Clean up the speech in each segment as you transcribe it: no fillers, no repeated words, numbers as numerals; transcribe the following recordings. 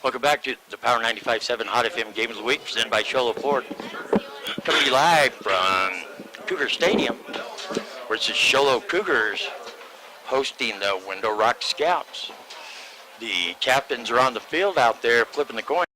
Welcome back to the Power 95.7 Hot FM Game of the Week, presented by Sholo Ford. Coming to you live from Cougar Stadium, where it's the Sholo Cougars hosting the Window Rock Scouts. The captains are on the field out there flipping the coin.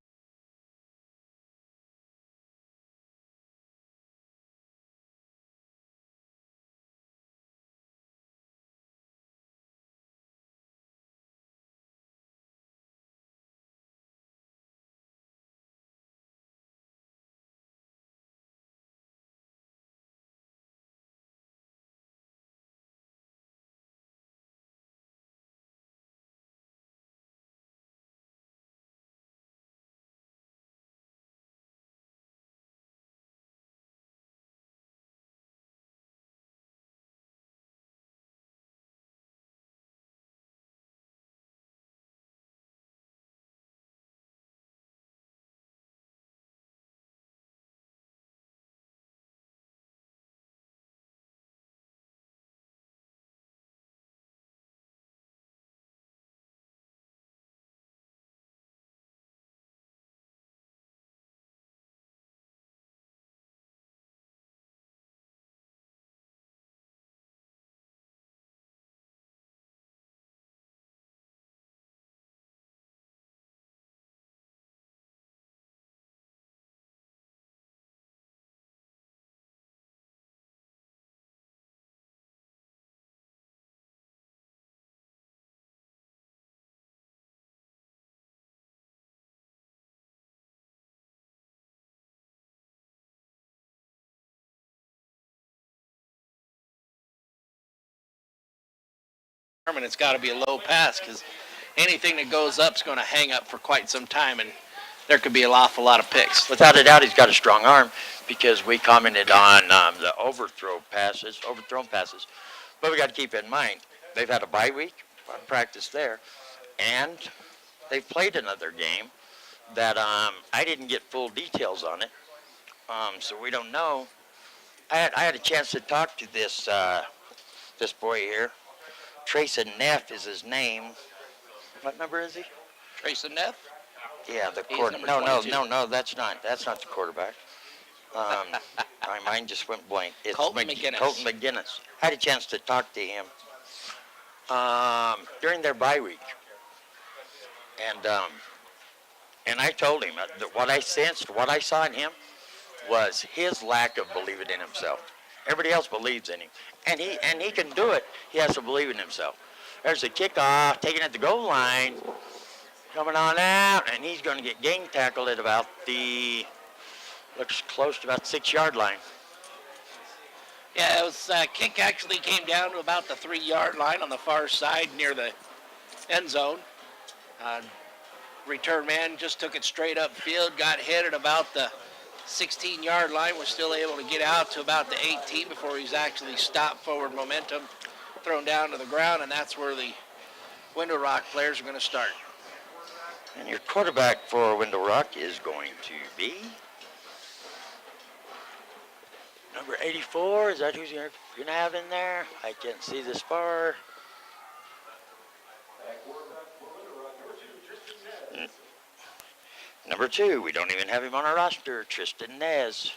And it's got to be a low pass because anything that goes up is going to hang up for quite some time, and there could be an awful lot of picks. Without a doubt, he's got a strong arm because we commented on the overthrown passes. But we got to keep in mind, they've had a bye week, practice there, and they've played another game that I didn't get full details on it, so we don't know. I had a chance to talk to this boy here. Trayson Neff is his name. What number is he? Trayson Neff? Yeah, the He's quarterback. number No, 22. that's not the quarterback. My mind just went blank. It's Colton McGinnis. Colton McGinnis. I had a chance to talk to him during their bye week, and I told him that what I sensed, what I saw in him, was his lack of believing in himself. Everybody else believes in him, and he can do it. He has to believe in himself. There's a kickoff, taken at the goal line, coming on out, and he's going to get gang tackled at about looks close to about 6-yard line. Yeah, it was kick actually came down to about the 3-yard line on the far side near the end zone. Return man just took it straight up field, got hit at about the 16-yard line, was still able to get out to about the 18 before he's actually stopped forward momentum, thrown down to the ground, and that's where the Window Rock players are going to start. And your quarterback for Window Rock is going to be number 84. Is that who's you're going to have in there? I can't see this far. Number 2, we don't even have him on our roster, Tristan Nez.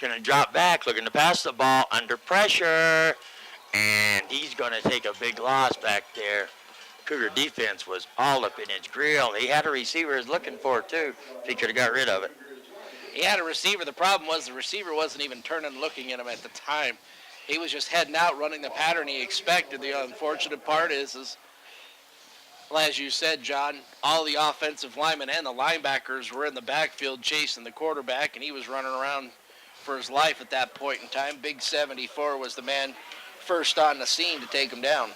Going to drop back, looking to pass the ball under pressure, and he's going to take a big loss back there. Cougar defense was all up in his grill. He had a receiver he was looking for, too, if he could have got rid of it. He had a receiver. The problem was the receiver wasn't even turning and looking at him at the time. He was just heading out, running the pattern he expected. The unfortunate part is well, as you said, John, all the offensive linemen and the linebackers were in the backfield chasing the quarterback, and he was running around for his life at that point in time. Big 74 was the man first on the scene to take him down.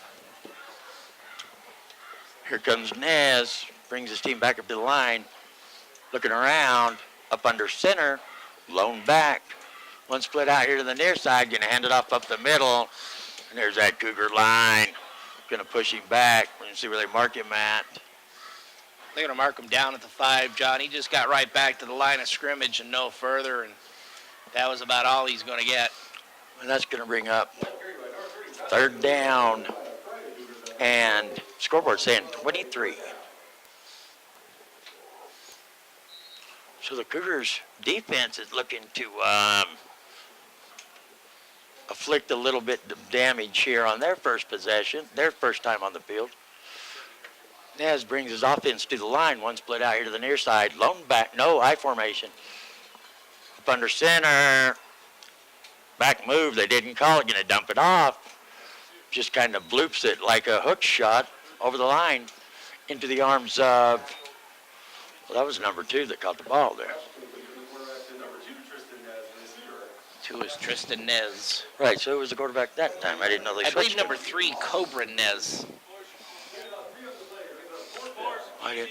Here comes Nez, brings his team back up to the line, looking around, up under center, lone back. One split out here to the near side, going to hand it off up the middle, and there's that Cougar line. Going to push him back. We're going to see where they mark him at. They're going to mark him down at the 5, John. He just got right back to the line of scrimmage and no further, and that was about all he's going to get. And that's going to bring up 3rd down. And scoreboard saying 23. So the Cougars defense is looking to afflict a little bit of damage here on their first possession, their first time on the field. Nez brings his offense to the line, one split out here to the near side, lone back, no, I formation. Up under center, back move, they didn't call it, gonna dump it off. Just kind of bloops it like a hook shot over the line into the arms of, well, that was number 2 that caught the ball there. 2 is Tristan Nez. Right, so it was the quarterback that time. I didn't know they I switched believe number him. 3, Cobra Nez. I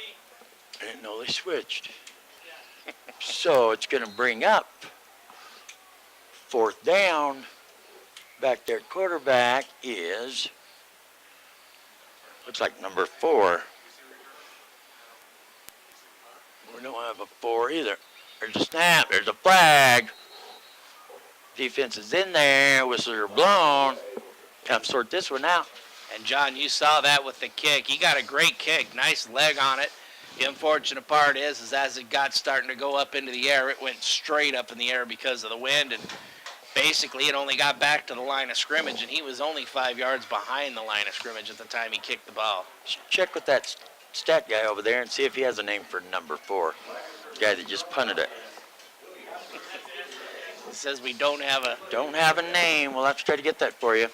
didn't know they switched. So it's going to bring up 4th down. Back there at quarterback is, looks like number 4. We don't have a 4 either. There's a snap, there's a flag. Defense is in there, whistles are blown. Come sort this one out. And John, you saw that with the kick. He got a great kick, nice leg on it. The unfortunate part is as it got starting to go up into the air, it went straight up in the air because of the wind, and basically it only got back to the line of scrimmage, and he was only 5 yards behind the line of scrimmage at the time he kicked the ball. Check with that stat guy over there and see if he has a name for number 4. The guy that just punted it. It says we don't have a name. We'll have to try to get that for you.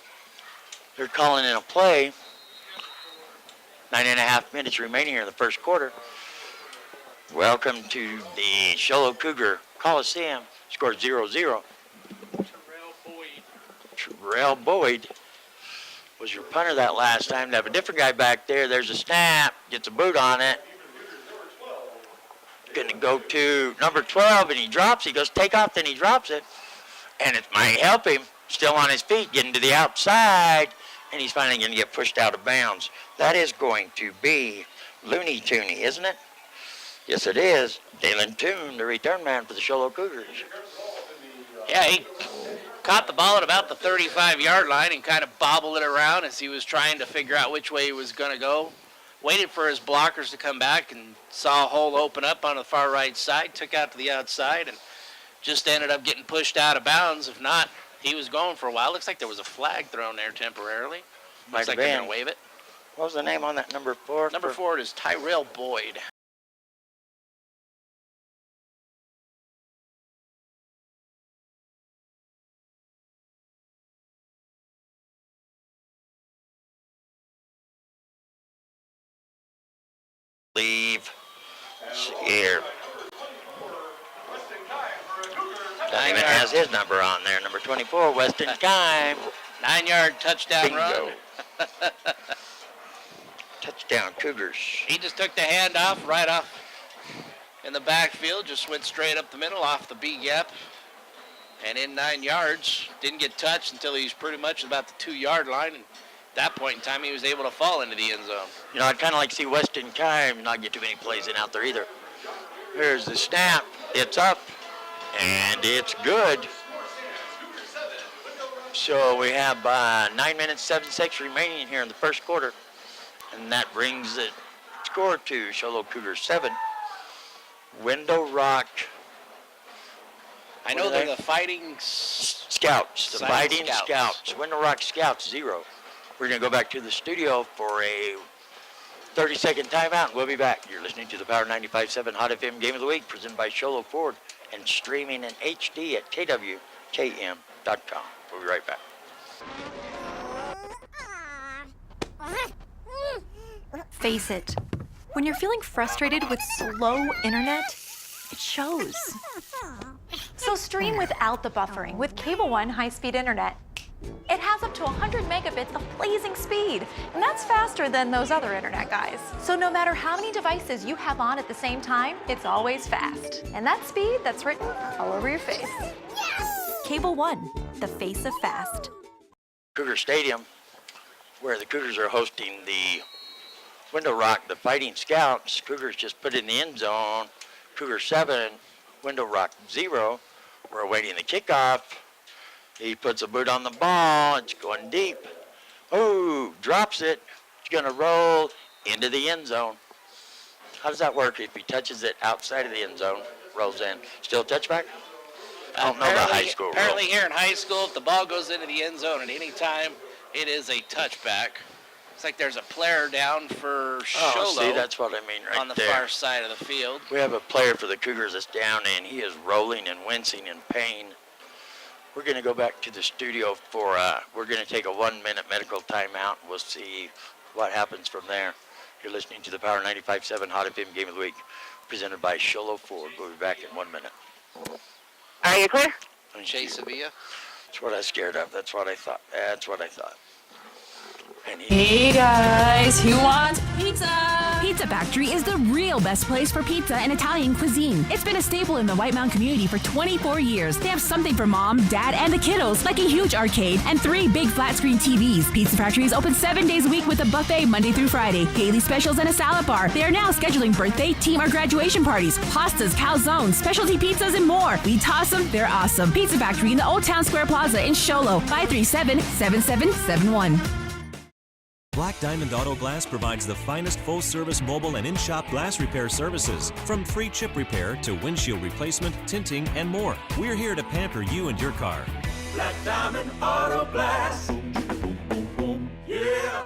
They're calling in a play. 9.5 minutes remaining here in the first quarter. Welcome to the Show Cougar Coliseum. Score 0-0. Terrell Boyd was your punter that last time. They have a different guy back there. There's a snap. Gets a boot on it. Going to go to number 12, and he drops. He goes take off, then he drops it. And it might help him. Still on his feet, getting to the outside. And he's finally going to get pushed out of bounds. That is going to be Looney Tooney, isn't it? Yes, it is. Dalen Toon, the return man for the Show Cougars. Yeah, he caught the ball at about the 35-yard line and kind of bobbled it around as he was trying to figure out which way he was going to go. Waited for his blockers to come back and saw a hole open up on the far right side, took out to the outside, and just ended up getting pushed out of bounds. If not, he was going for a while. Looks like there was a flag thrown there temporarily. Looks like they're going to wave it. What was the name on that number 4? Number 4 is Tyrell Boyd. Leave here. Doesn't even has his number on there. Number 24, Weston Kime. 9-yard touchdown Bingo. run. Touchdown Cougars. He just took the handoff right off in the backfield, just went straight up the middle off the B gap and in 9 yards. Didn't get touched until he was pretty much about the 2-yard line. And at that point in time, he was able to fall into the end zone. You know, I'd kind of like to see Weston Kime not get too many plays in out there either. Here's the snap. It's up, and it's good. So we have 9 minutes, 7 seconds remaining here in the first quarter. And that brings the score to Show Cougars 7. Window Rock. I know they're the Fighting Scouts. The Fighting Scouts. Window Rock Scouts 0. We're going to go back to the studio for a 30-second timeout. We'll be back. You're listening to the Power 95.7 Hot FM Game of the Week presented by Sholo Ford and streaming in HD at KWKM.com. We'll be right back. Face it, when you're feeling frustrated with slow internet, it shows. So stream without the buffering with Cable One high-speed internet. It has up to 100 megabits of blazing speed, and that's faster than those other internet guys. So no matter how many devices you have on at the same time, it's always fast. And that speed, that's written all over your face. Cable One, the face of fast. Cougar Stadium, where the Cougars are hosting the Window Rock, the Fighting Scouts. Cougars just put in the end zone. Cougar 7, Window Rock 0. We're awaiting the kickoff. He puts a boot on the ball. It's going deep. Oh, drops it. It's going to roll into the end zone. How does that work if he touches it outside of the end zone? rolls in. Still a touchback? I don't know the high school Apparently rule. here in high school, if the ball goes into the end zone at any time, it is a touchback. It's like there's a player down for Oh, see, Sholo that's what I mean right on the there. far side of the field. We have a player for the Cougars that's down, and he is rolling and wincing in pain. We're going to go back to the studio for, we're going to take a 1-minute medical timeout. We'll see what happens from there. You're listening to the Power 95.7 Hot FM Game of the Week, presented by Sholo Ford. We'll be back in 1 minute. Are you clear? Chase Sevilla. That's what I was scared of. That's what I thought. That's what I thought. And Hey guys, who wants pizza? Pizza Factory is the real best place for pizza and Italian cuisine. It's been a staple in the White Mountain community for 24 years. They have something for mom, dad, and the kiddos, like a huge arcade and 3 big flat screen TVs. Pizza Factory is open 7 days a week with a buffet Monday through Friday, daily specials, and a salad bar. They are now scheduling birthday, team, or graduation parties, pastas, calzones, specialty pizzas, and more. We toss them, they're awesome. Pizza Factory in the Old Town Square Plaza in Sholo, 537-7771. Black Diamond Auto Glass provides the finest full-service mobile and in-shop glass repair services, from free chip repair to windshield replacement, tinting, and more. We're here to pamper you and your car. Black Diamond Auto Glass. Yeah.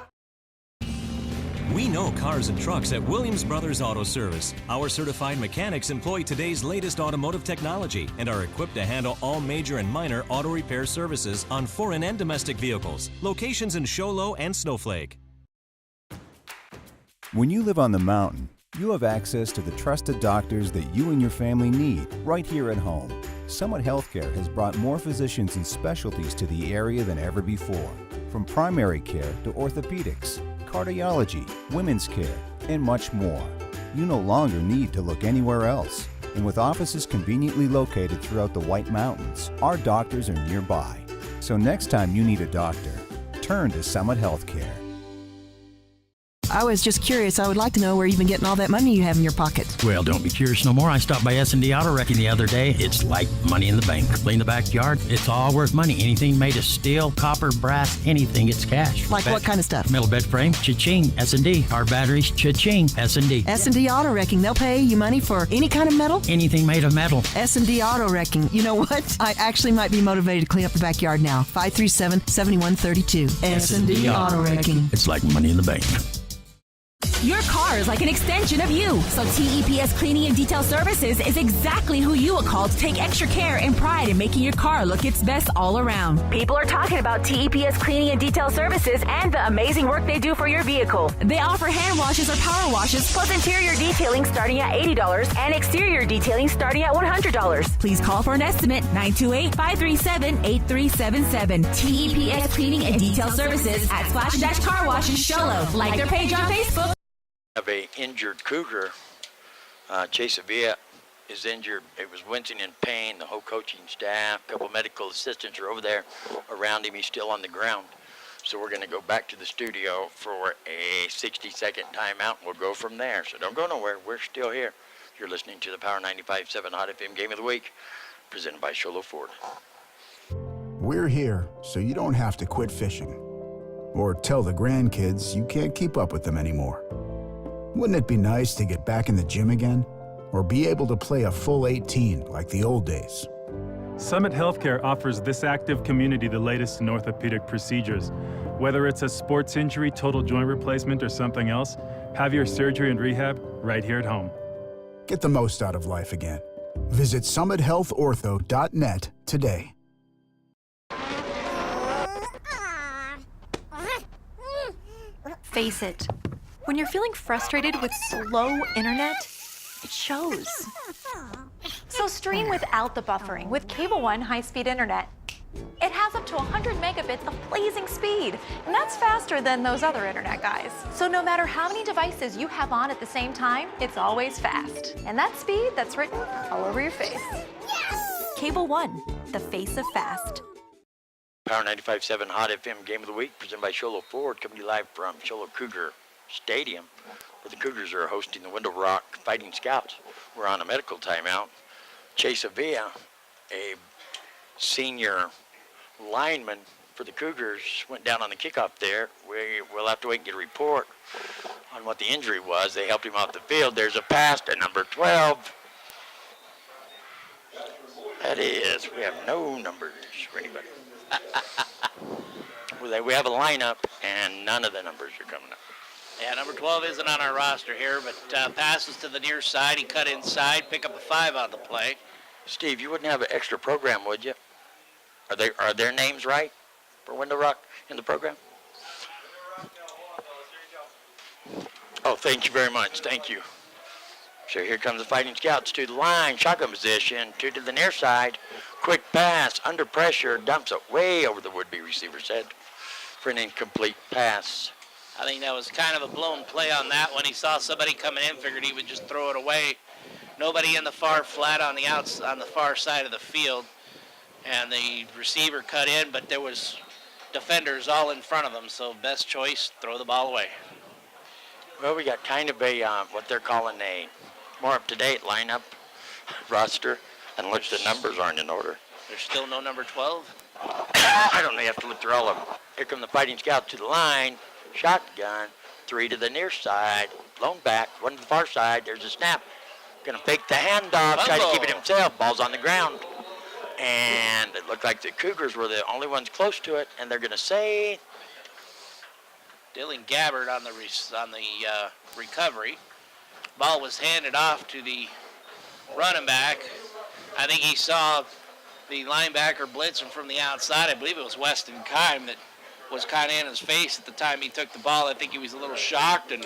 We know cars and trucks at Williams Brothers Auto Service. Our certified mechanics employ today's latest automotive technology and are equipped to handle all major and minor auto repair services on foreign and domestic vehicles. Locations in Sholo and Snowflake. When you live on the mountain, you have access to the trusted doctors that you and your family need right here at home. Summit Healthcare has brought more physicians and specialties to the area than ever before. From primary care to orthopedics, cardiology, women's care, and much more. You no longer need to look anywhere else. And with offices conveniently located throughout the White Mountains, our doctors are nearby. So next time you need a doctor, turn to Summit Healthcare. I was just curious. I would like to know where you've been getting all that money you have in your pocket. Well, don't be curious no more. I stopped by S&D Auto Wrecking the other day. It's like money in the bank. Clean the backyard. It's all worth money. Anything made of steel, copper, brass, anything, it's cash. Like what kind of stuff? Metal bed frame, cha-ching, S&D. Car batteries, cha-ching, S&D. S&D Auto Wrecking. They'll pay you money for any kind of metal? Anything made of metal. S&D Auto Wrecking. You know what? I actually might be motivated to clean up the backyard now. 537-7132. S&D Auto Wrecking. It's like money in the bank. Your car is like an extension of you, so TEPS Cleaning and Detail Services is exactly who you will call to take extra care and pride in making your car look its best all around. People are talking about TEPS Cleaning and Detail Services and the amazing work they do for your vehicle. They offer hand washes or power washes, plus interior detailing starting at $80 and exterior detailing starting at $100. Please call for an estimate, 928-537-8377. TEPS Cleaning and Detail Services at Splash Car Wash in Sholo. Like their page on Facebook. Have a injured Cougar. Chase Sevilla is injured. It was wincing in pain. The whole coaching staff, a couple medical assistants are over there around him. He's still on the ground. So we're going to go back to the studio for a 60-second timeout. We'll go from there. So don't go nowhere. We're still here. You're listening to the Power 95.7 Hot FM Game of the Week, presented by Sholo Ford. We're here so you don't have to quit fishing or tell the grandkids you can't keep up with them anymore. Wouldn't it be nice to get back in the gym again or be able to play a full 18 like the old days? Summit Healthcare offers this active community the latest in orthopedic procedures. Whether it's a sports injury, total joint replacement, or something else, have your surgery and rehab right here at home. Get the most out of life again. Visit summithealthortho.net today. Face it. When you're feeling frustrated with slow internet, it shows. So stream without the buffering with Cable One high-speed internet. It has up to 100 megabits of blazing speed, and that's faster than those other internet guys. So no matter how many devices you have on at the same time, it's always fast. And that speed, that's written all over your face. Yes! Cable One, the face of fast. Power 95.7 Hot FM Game of the Week, presented by Sholo Ford, coming to you live from Sholo Cougar Stadium, where the Cougars are hosting the Window Rock Fighting Scouts. We're on a medical timeout. Chase Sevilla, a senior lineman for the Cougars, went down on the kickoff there. We'll have to wait and get a report on what the injury was. They helped him off the field. There's a pass to number 12. That is, we have no numbers for anybody. We have a lineup, and none of the numbers are coming up. Yeah, number 12 isn't on our roster here, but passes to the near side. He cut inside, pick up a 5 on the play. Steve, you wouldn't have an extra program, would you? Are their names right for Window Rock in the program? Oh, thank you very much. Thank you. So here comes the Fighting Scouts to the line, shotgun position, 2 to the near side. Quick pass, under pressure, dumps it way over the would-be receiver's head for an incomplete pass. I think that was kind of a blown play on that one. He saw somebody coming in, figured he would just throw it away. Nobody in the far flat on the far side of the field, and the receiver cut in, but there was defenders all in front of him, so best choice, throw the ball away. Well, we got kind of a, what they're calling a more up-to-date lineup roster, and look, the numbers aren't in order. There's still no number 12? I don't know, you have to look through all of them. Here come the Fighting Scouts to the line, shotgun, 3 to the near side, lone back, 1 to the far side, there's a snap. Gonna fake the handoff, try to keep it himself, ball's on the ground. And it looked like the Cougars were the only ones close to it, and they're gonna say... Dylan Gabbard on the recovery. Ball was handed off to the running back. I think he saw the linebacker blitzing from the outside. I believe it was Weston Kime that was kind of in his face at the time he took the ball. I think he was a little shocked and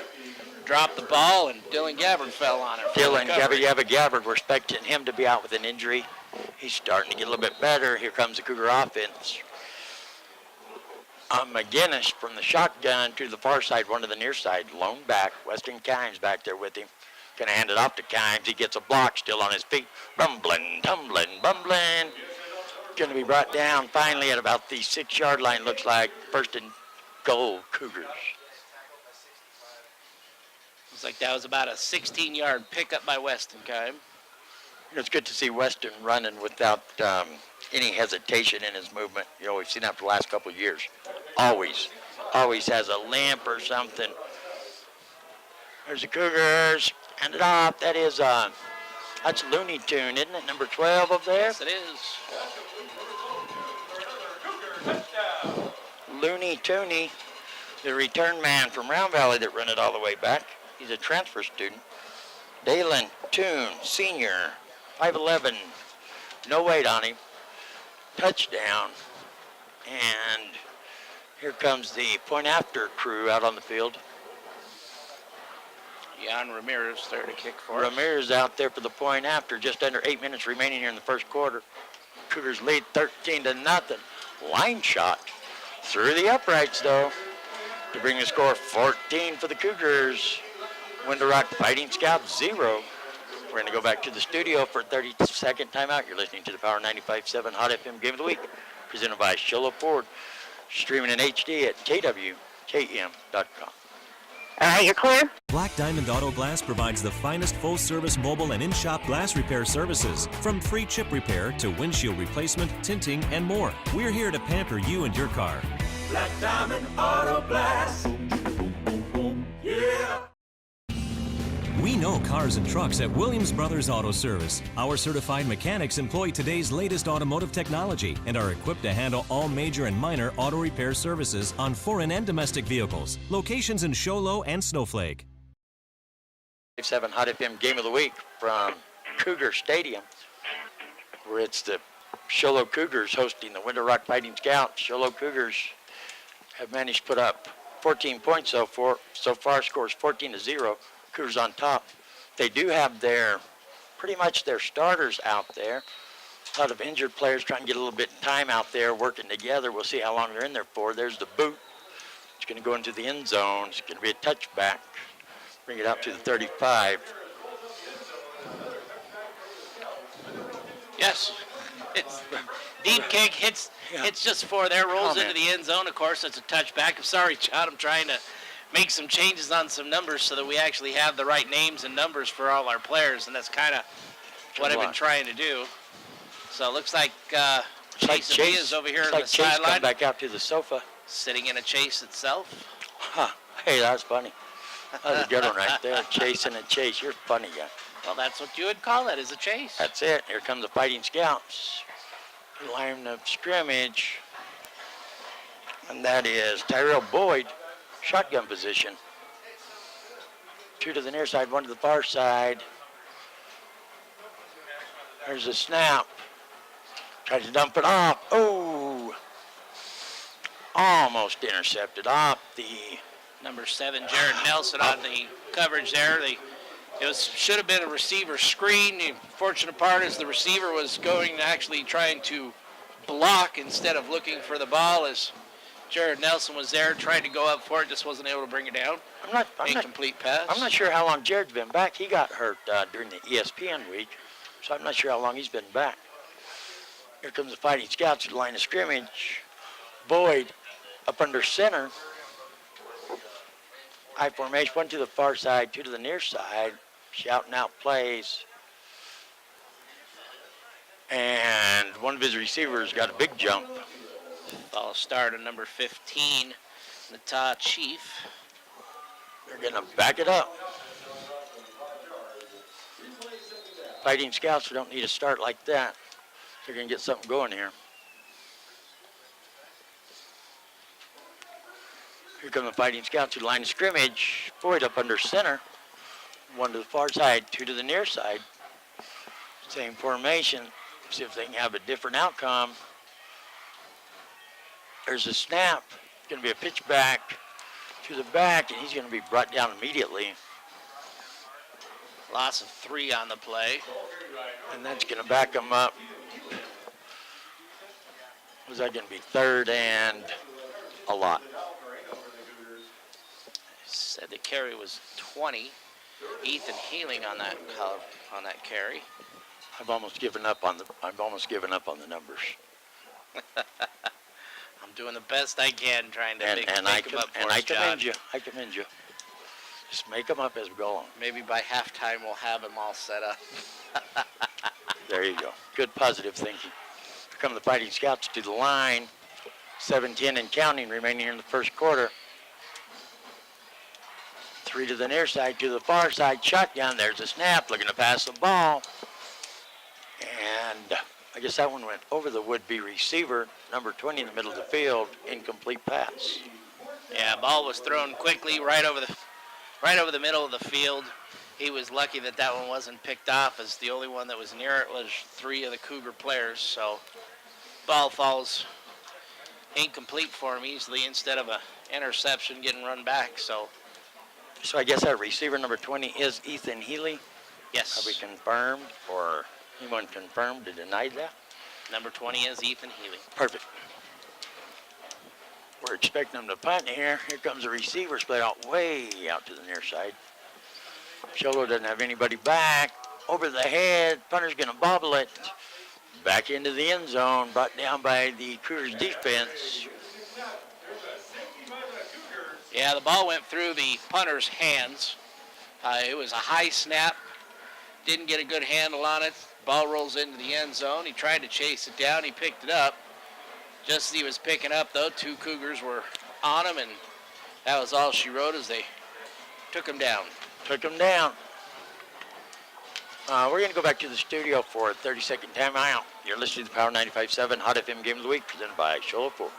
dropped the ball, and Dylan Gabbard fell on it. Dylan Gabbard, we're expecting him to be out with an injury. He's starting to get a little bit better. Here comes the Cougar offense. McGinnis from the shotgun to the far side, 1 to the near side, lone back. Weston Kimes back there with him. Gonna hand it off to Kimes. He gets a block, still on his feet. Rumbling, tumbling, bumbling. Gonna be brought down finally at about the 6-yard line, looks like. First and goal, Cougars. Looks like that was about a 16-yard pickup by Weston Kime. It's good to see Weston running without any hesitation in his movement. You know, we've seen that for the last couple of years. Always has a limp or something. There's the Cougars. Hand it off. That is, that's Looney Tune, isn't it? Number 12 up there? Yes, it is. Looney Tooney, the return man from Round Valley that run it all the way back. He's a transfer student. Dalen Toon, senior, 5'11", no weight on him. Touchdown. And here comes the point after crew out on the field. Jan Ramirez there to kick for us. Ramirez out there for the point after, just under 8 minutes remaining here in the first quarter. Cougars lead 13-0. Line shot through the uprights, though, to bring the score 14 for the Cougars. Window Rock Fighting Scouts 0. We're going to go back to the studio for a 30-second timeout. You're listening to the Power 95.7 Hot FM Game of the Week, presented by Sholo Ford, streaming in HD at KWKM.com. All right, you're clear. Black Diamond Auto Glass provides the finest full-service mobile and in-shop glass repair services, from free chip repair to windshield replacement, tinting, and more. We're here to pamper you and your car. Black Diamond Auto Glass. Yeah. We know cars and trucks at Williams Brothers Auto Service. Our certified mechanics employ today's latest automotive technology and are equipped to handle all major and minor auto repair services on foreign and domestic vehicles. Locations in Show Low and Snowflake. 7 Hot FM Game of the Week from Cougar Stadium, where it's the Sholo Cougars hosting the Window Rock Fighting Scouts. Sholo Cougars have managed to put up 14 points so far, scores 14-0. Cougars on top. They do have pretty much their starters out there. A lot of injured players trying to get a little bit of time out there working together. We'll see how long they're in there for. There's the boot. It's going to go into the end zone. It's going to be a touchback. Bring it out to the 35. Yes. It's deep kick, hits just for there, rolls into the end zone. Of course, it's a touchback. I'm sorry, John. I'm trying to make some changes on some numbers so that we actually have the right names and numbers for all our players, and that's kind of what I've been trying to do. So it looks like Chase is over here on the sideline. Back out to the sofa. Sitting in a chase itself. Huh. Hey, that's funny. That was a good one right there. Chase and a chase. You're funny, guy. Well, that's what you would call it, is a chase. That's it. Here come the Fighting Scouts. Line of scrimmage. And that is Tyrell Boyd, shotgun position. 2 to the near side, 1 to the far side. There's a snap. Tries to dump it off. Oh! Almost intercepted off the Number 7, Jared Nelson on the coverage there. Should have been a receiver screen. The fortunate part is the receiver was actually trying to block instead of looking for the ball, as Jared Nelson was there, tried to go up for it, just wasn't able to bring it down. Incomplete pass. I'm not sure how long Jared's been back. He got hurt during the ESPN week, so I'm not sure how long he's been back. Here comes the Fighting Scouts to the line of scrimmage. Boyd up under center. I formation, 1 to the far side, 2 to the near side. Shouting out plays. And one of his receivers got a big jump. Ball start on number 15, Natah Chief. They're going to back it up. Fighting Scouts don't need a start like that. They're going to get something going here. Here come the Fighting Scouts to the line of scrimmage. Boyd up under center. 1 to the far side, 2 to the near side. Same formation. See if they can have a different outcome. There's a snap. It's going to be a pitch back to the back, and he's going to be brought down immediately. Loss of 3 on the play. And that's going to back him up. Was that going to be 3rd and a lot? Said the carry was 20. Ethan Healing on that carry. I've almost given up on the numbers. I'm doing the best I can trying to make them up for us, I John. commend you. Just make them up as we go along. Maybe by halftime we'll have them all set up. There you go. Good positive thinking. Here come the Fighting Scouts to the line. 7-10 and counting remaining in the first quarter. 3 to the near side, to the far side, shotgun. There's a snap, looking to pass the ball. And I guess that one went over the would-be receiver, number 20 in the middle of the field, incomplete pass. Yeah, ball was thrown quickly right over the middle of the field. He was lucky that one wasn't picked off, as the only one that was near it was 3 of the Cougar players. So ball falls incomplete for him easily instead of an interception getting run back. So I guess that receiver number 20 is Ethan Healy. Yes. Have we confirmed, or anyone confirmed to deny that? Number 20 is Ethan Healy. Perfect. We're expecting them to punt here. Here comes the receiver split out way out to the near side. Sholo doesn't have anybody back. Over the head. Punter's going to bobble it. Back into the end zone. Brought down by the Cougars defense. Yeah, the ball went through the punter's hands. It was a high snap. Didn't get a good handle on it. Ball rolls into the end zone. He tried to chase it down. He picked it up. Just as he was picking up, though, 2 Cougars were on him, and that was all she wrote as they took him down. We're going to go back to the studio for a 30-second timeout. You're listening to the Power 95.7 Hot FM Game of the Week, presented by Sholo Ford.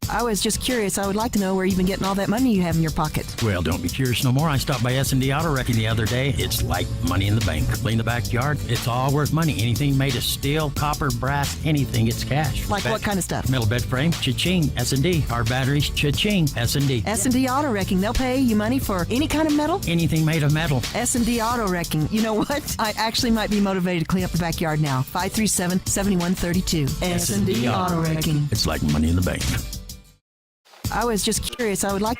I was just curious. I would like to know where you've been getting all that money you have in your pocket. Well, don't be curious no more. I stopped by S&D Auto Wrecking the other day. It's like money in the bank. Clean the backyard. It's all worth money. Anything made of steel, copper, brass, anything, it's cash. Like what kind of stuff? Metal bed frame, cha-ching. S&D. Our batteries, cha-ching. S&D. S&D Auto Wrecking. They'll pay you money for any kind of metal? Anything made of metal. S&D Auto Wrecking. You know what? I actually might be motivated to clean up the backyard now. 537-7132. S&D Auto Wrecking. It's like money in the bank. I was just curious. I would like...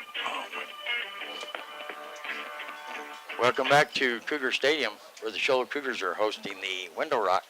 Welcome back to Cougar Stadium, where the Sholo Cougars are hosting the Window Rock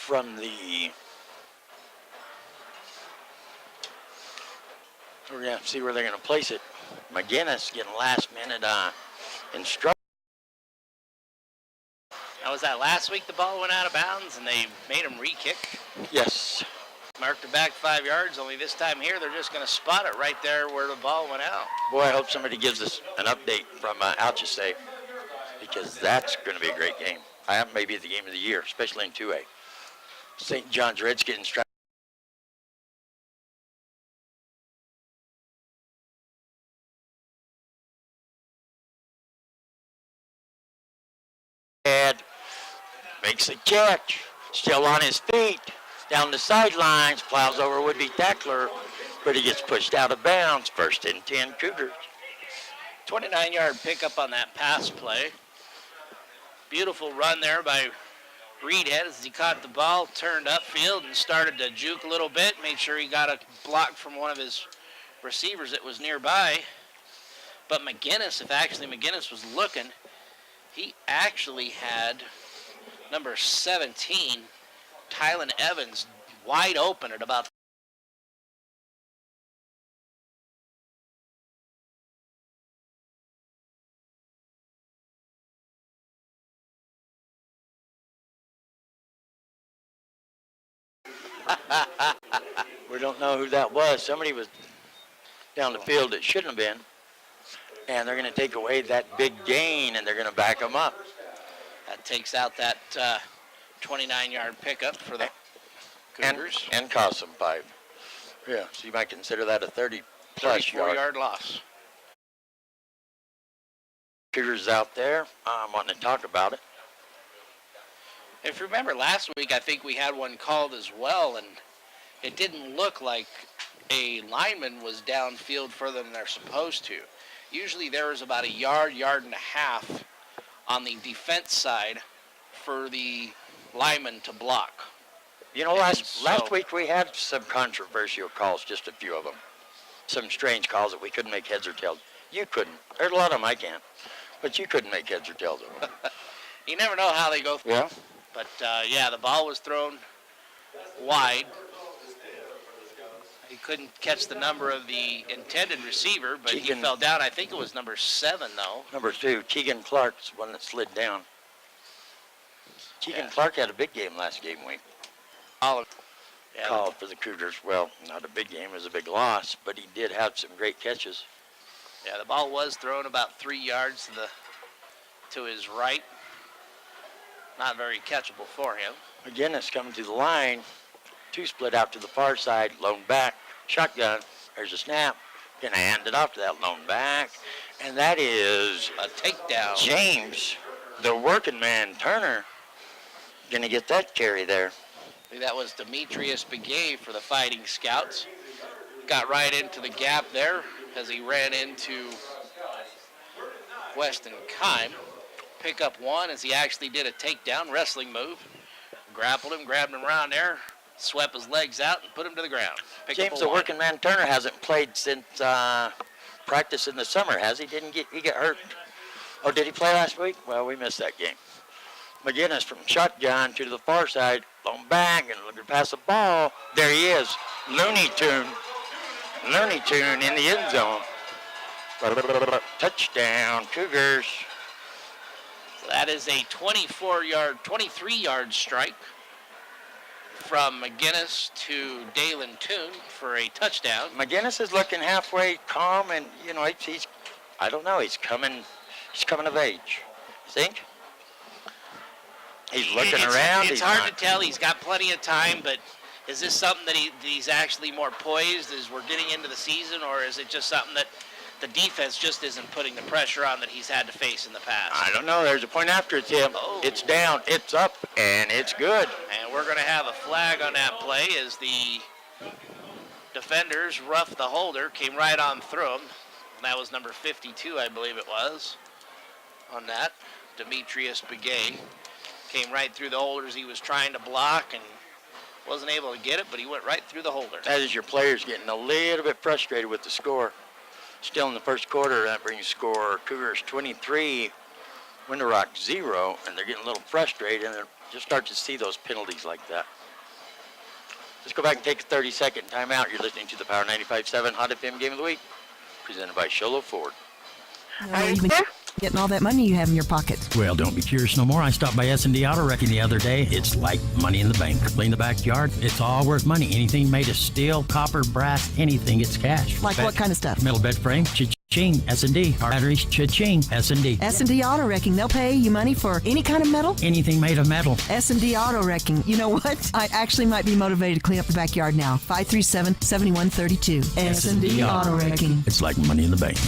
from the, we're going to have to see where they're going to place it. McGinnis getting last minute instruction. Now, was that last week the ball went out of bounds and they made him re-kick? Yes. Marked it back 5 yards, only this time here they're just going to spot it right there where the ball went out. Boy, I hope somebody gives us an update from Alchesay, because that's going to be a great game. Maybe the game of the year, especially in 2A. St. John's Redskins trying. Makes the catch, still on his feet, down the sidelines, plows over would-be tackler, but he gets pushed out of bounds. First and 10 Cougars. 29-yard pickup on that pass play. Beautiful run there by Reedhead as he caught the ball, turned upfield and started to juke a little bit, made sure he got a block from one of his receivers that was nearby. But McGinnis, if actually McGinnis was looking, he actually had number 17, Tylen Evans, wide open at about We don't know who that was. Somebody was down the field that shouldn't have been. And they're going to take away that big gain, and they're going to back them up. that takes out that 29-yard pickup for the Cougars. And cost them 5. Yeah, so you might consider that a 30-plus yard. 34-yard loss. Cougars out there wanting to talk about it. If you remember last week, I think we had one called as well, and it didn't look like a lineman was downfield further than they're supposed to. Usually there was about a yard and a half on the defense side for the lineman to block. You know, last week we had some controversial calls, just a few of them. Some strange calls that we couldn't make heads or tails. You couldn't. There's a lot of them I can't. But you couldn't make heads or tails of them. You never know how they go through. Yeah. But, yeah, the ball was thrown wide. He couldn't catch the number of the intended receiver, but he fell down. I think it was number 7, though. Number 2, Keegan Clark's the one that slid down. Keegan Clark had a big game last game week. Called for the Cougars. Well, not a big game. It was a big loss, but he did have some great catches. Yeah, the ball was thrown about 3 yards to his right. Not very catchable for him. Again, it's coming to the line. 2 split out to the far side. Lone back. Shotgun. There's a snap. Gonna hand it off to that lone back. And that is a takedown. James, the working man, Turner, gonna get that carry there. I think that was Demetrius Begay for the Fighting Scouts. Got right into the gap there as he ran into Weston Kime. Pick up 1 as he actually did a takedown wrestling move. Grappled him, grabbed him around there, swept his legs out, and put him to the ground. James, the working man Turner, hasn't played since practice in the summer, has he? He got hurt? Oh, did he play last week? Well, we missed that game. McGinnis from shotgun to the far side, lone back, and looking past the ball. There he is, Looney Tune in the end zone. Touchdown, Cougars. So that is a 23-yard strike from McGinnis to Dalen Toon for a touchdown. McGinnis is looking halfway calm, and you know he's I don't know, he's coming of age. You think? He's looking around. It's hard to tell. He's got plenty of time, but is this something that he's actually more poised as we're getting into the season, or is it just something that the defense just isn't putting the pressure on that he's had to face in the past? I don't know. There's a point after it's him. Oh. It's down, it's up, and it's good. And we're going to have a flag on that play as the defenders roughed the holder, came right on through him. That was number 52, I believe it was, on that. Demetrius Begay came right through the holders he was trying to block and wasn't able to get it, but he went right through the holder. That is your players getting a little bit frustrated with the score. Still in the first quarter, that brings score Cougars 23, Window Rock 0, and they're getting a little frustrated, and they're just start to see those penalties like that. Let's go back and take a 30-second timeout. You're listening to the Power 95.7 Hot FM Game of the Week, presented by Sholo Ford. Are you getting all that money you have in your pocket? Well, don't be curious no more. I stopped by S&D Auto Wrecking the other day. It's like money in the bank. Clean the backyard. It's all worth money. Anything made of steel, copper, brass, anything, it's cash. Like what kind of stuff? Metal bed frame, cha-ching, S&D. Batteries, cha-ching, S&D. S&D Auto Wrecking. They'll pay you money for any kind of metal? Anything made of metal. S&D Auto Wrecking. You know what? I actually might be motivated to clean up the backyard now. 537-7132. S&D Auto Wrecking. It's like money in the bank.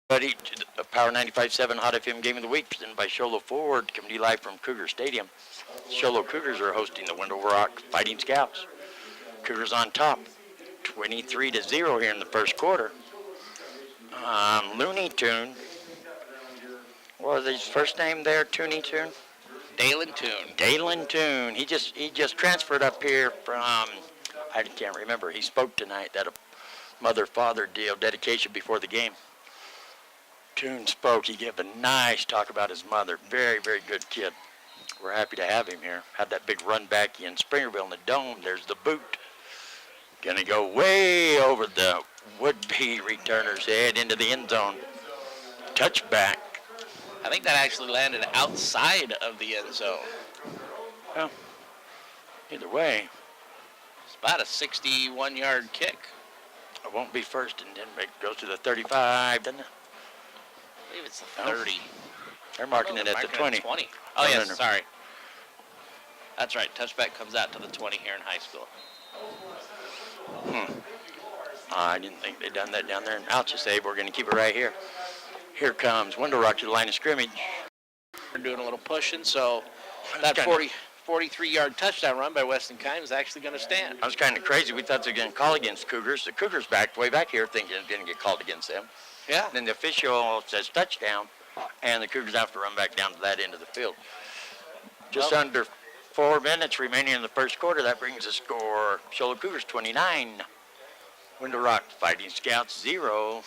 Buddy, to the Power 95.7 Hot FM Game of the Week, presented by Sholo Ford, coming to you live from Cougar Stadium. Sholo Cougars are hosting the Window Rock Fighting Scouts. Cougars on top, 23-0 here in the first quarter. Looney Tune, what was his first name there? Tooney Tune? Dalen Toon. Dalen Toon. He just transferred up here from, I can't remember. He spoke tonight at a mother-father deal, dedication before the game. Toon spoke. He gave a nice talk about his mother. Very, very good kid. We're happy to have him here. Had that big run back in Springerville in the dome. There's the boot. Gonna go way over the would-be returner's head into the end zone. Touchback. I think that actually landed outside of the end zone. Well, either way, It's about a 61-yard kick. it won't be first and then it goes to the 35, doesn't it? I believe it's the 30. They're marking it at the 20. 20. No, Oh, no, yes, no. sorry. That's right. Touchback comes out to the 20 here in high school. I didn't think they'd done that down there in Alchesay. We're going to keep it right here. Here comes Window Rock to the line of scrimmage. We're doing a little pushing, so that 43-yard touchdown run by Weston Kime is actually going to stand. I was kind of crazy. We thought they were going to call against Cougars. The Cougars backed way back here thinking it was going to get called against them. Yeah. Then the official says touchdown, and the Cougars have to run back down to that end of the field. Just under 4 minutes remaining in the first quarter. That brings the score, Sholo Cougars 29. Window Rock Fighting Scouts 0.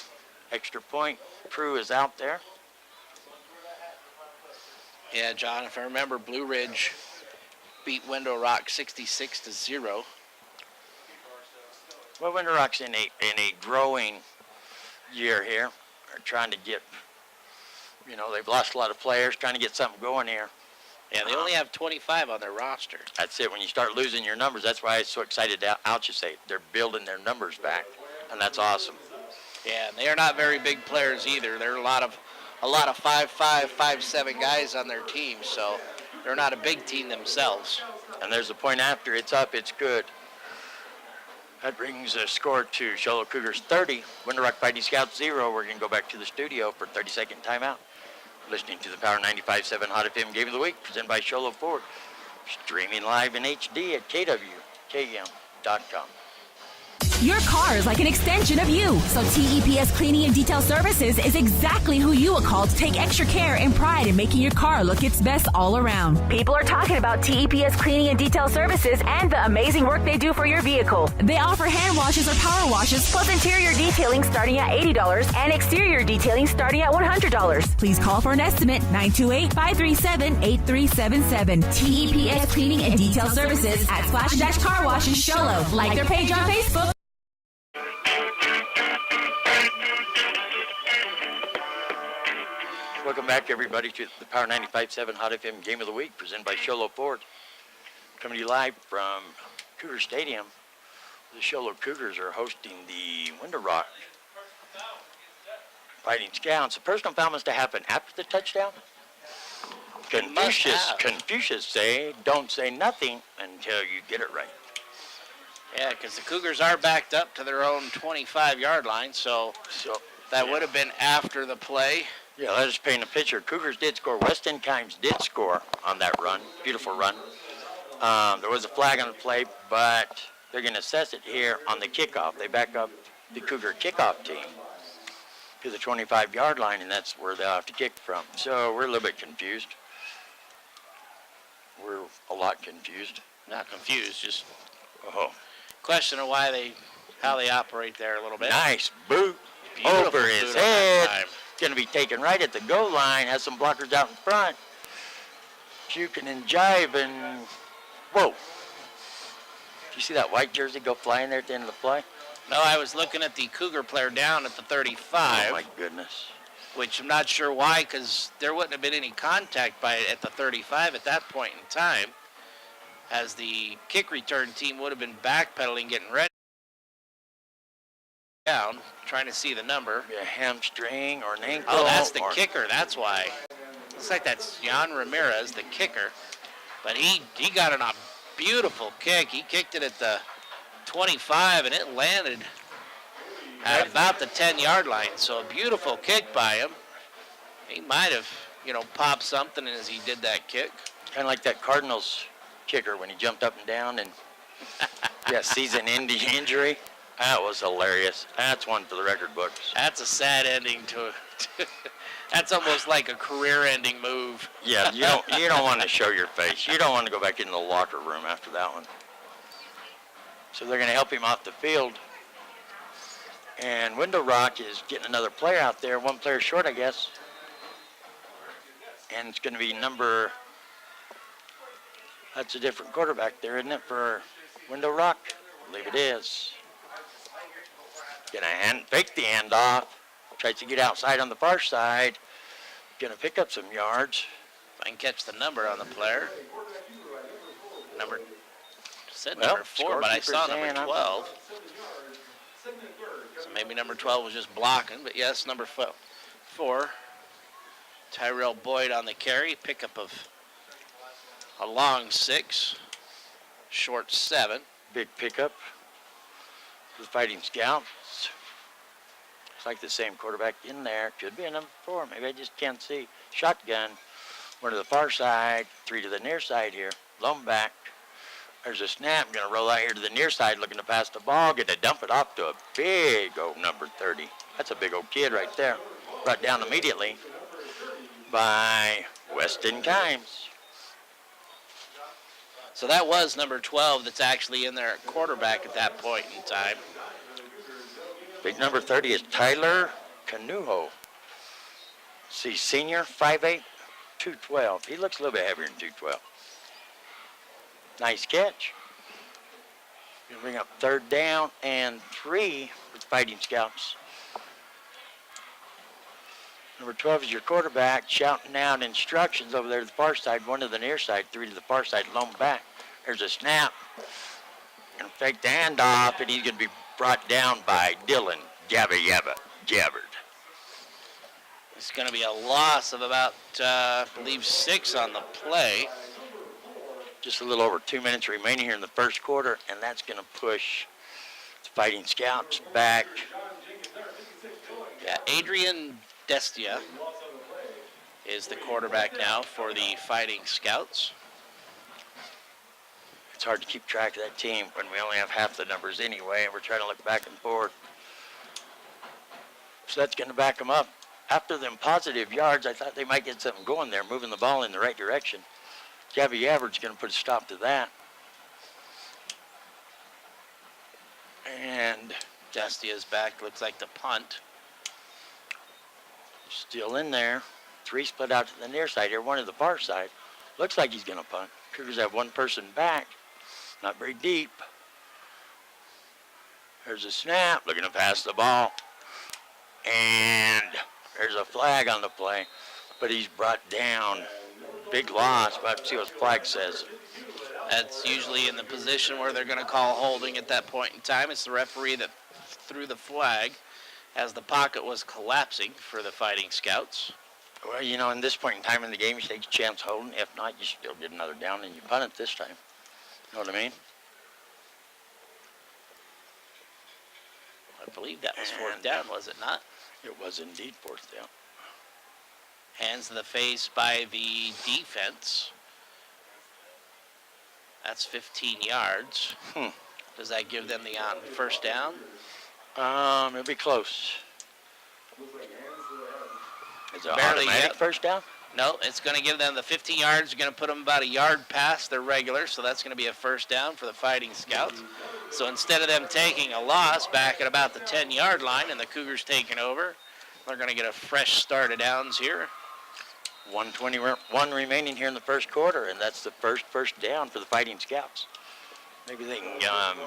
Extra point crew is out there. Yeah, John, if I remember, Blue Ridge beat Window Rock 66-0. Well, Window Rock's in a growing year here. They're trying to get, they've lost a lot of players, trying to get something going here. Yeah, they only have 25 on their roster. That's it. When you start losing your numbers, that's why I was so excited out you say they're building their numbers back, and that's awesome. Yeah, and they are not very big players either. There are a lot of 5'5", 5'7" guys on their team, so they're not a big team themselves. And there's a point after. It's up. It's good. That brings a score to Sholo Cougars 30, Window Rock Fighting Scouts 0. We're going to go back to the studio for a 30-second timeout. Listening to the Power 95.7 Hot FM Game of the Week, presented by Sholo Ford. Streaming live in HD at KWKM.com. Your car is like an extension of you, so TEPS Cleaning and Detail Services is exactly who you will call to take extra care and pride in making your car look its best all around. People are talking about TEPS Cleaning and Detail Services and the amazing work they do for your vehicle. They offer hand washes or power washes, plus interior detailing starting at $80 and exterior detailing starting at $100. Please call for an estimate, 928-537-8377. TEPS Cleaning and Detail Services at Splash Dash Car Wash in Sholo. Like their page on Facebook. Welcome back, everybody, to the Power 95.7 Hot FM Game of the Week, presented by Sholo Ford. Coming to you live from Cougar Stadium. The Sholo Cougars are hosting the Window Rock Fighting Scouts. A personal foul must have happened after the touchdown. Confucius say, don't say nothing until you get it right. Yeah, because the Cougars are backed up to their own 25-yard line, so that would have been after the play. Yeah, let us paint a picture. Cougars did score. Weston Kimes did score on that run. Beautiful run. There was a flag on the play, but they're going to assess it here on the kickoff. They back up the Cougar kickoff team to the 25-yard line, and that's where they'll have to kick from. So we're a little bit confused. We're a lot confused. Not confused, just question of how they operate there a little bit. Nice boot over his head. Going to be taken right at the goal line. Has some blockers out in front. juking and jiving. Whoa. Did you see that white jersey go flying there at the end of the play? No, I was looking at the Cougar player down at the 35. Oh, my goodness. Which I'm not sure why, because there wouldn't have been any contact at the 35 at that point in time, as the kick return team would have been backpedaling, getting ready. Down, trying to see the number. Be a hamstring or an ankle. Oh, that's the kicker. That's why. Looks like that's Jan Ramirez, the kicker. But he got it on a beautiful kick. He kicked it at the 25, and it landed at about the 10-yard line. So a beautiful kick by him. He might have, popped something as he did that kick. Kind of like that Cardinals kicker when he jumped up and down and season-ending injury. That was hilarious. That's one for the record books. That's a sad ending to that's almost like a career-ending move. Yeah, you don't want to show your face. You don't want to go back into the locker room after that one. So they're going to help him off the field. And Window Rock is getting another player out there, one player short, I guess. And it's going to be that's a different quarterback there, isn't it, for Window Rock? I believe it is. Gonna fake the handoff. Tries to get outside on the far side. Gonna pick up some yards. If I can catch the number on the player. Number 4, but I saw number 12. So maybe number 12 was just blocking, but yes, number 4. Tyrell Boyd on the carry. Pickup of a long 6. Short 7. Big pickup for the Fighting Scouts. Looks like the same quarterback in there. Could be a number 4. Maybe I just can't see. Shotgun. One to the far side. 3 to the near side here. Lone back. There's a snap. Going to roll out here to the near side looking to pass the ball. Going to dump it off to a big old number 30. That's a big old kid right there. Brought down immediately by Weston Kimes. So that was number 12 that's actually in there at quarterback at that point in time. Big number 30 is Tyler Canuho. See, senior, 5'8", 212. He looks a little bit heavier than 212. Nice catch. Gonna bring up 3rd down and 3 with Fighting Scouts. Number 12 is your quarterback, shouting out instructions over there to the far side, 1 to the near side, 3 to the far side, lone back. There's a snap. Gonna fake the handoff, and he's gonna be brought down by Dylan Jabbard. It's gonna be a loss of about, I believe, 6 on the play. Just a little over 2 minutes remaining here in the first quarter, and that's gonna push the Fighting Scouts back. Yeah, Adrian Destia is the quarterback now for the Fighting Scouts. It's hard to keep track of that team when we only have half the numbers anyway, and we're trying to look back and forth. So that's going to back them up. After them positive yards, I thought they might get something going there, moving the ball in the right direction. Jabbard's going to put a stop to that. And Destia's back, looks like the punt. Still in there. 3 split out to the near side here, 1 to the far side. Looks like he's going to punt. Cougars have 1 person back. Not very deep. There's a snap. Looking to pass the ball. And there's a flag on the play. But he's brought down. Big loss. But let's see what the flag says. That's usually in the position where they're going to call holding at that point in time. It's the referee that threw the flag as the pocket was collapsing for the Fighting Scouts. Well, in this point in time in the game, you take a chance holding. If not, you still get another down and you punt it this time. You know what I mean? I believe that was 4th down, was it not? It was indeed 4th down. Hands to the face by the defense. That's 15 yards. Does that give them the first down? It'll be close. Is it Barely automatic yet. first down? No, it's going to give them the 15 yards. Going to put them about a yard past their regular, so that's going to be a first down for the Fighting Scouts. So instead of them taking a loss back at about the 10-yard line and the Cougars taking over, they're going to get a fresh start of downs here. 1:21 remaining here in the first quarter, and that's the first down for the Fighting Scouts. Maybe they can,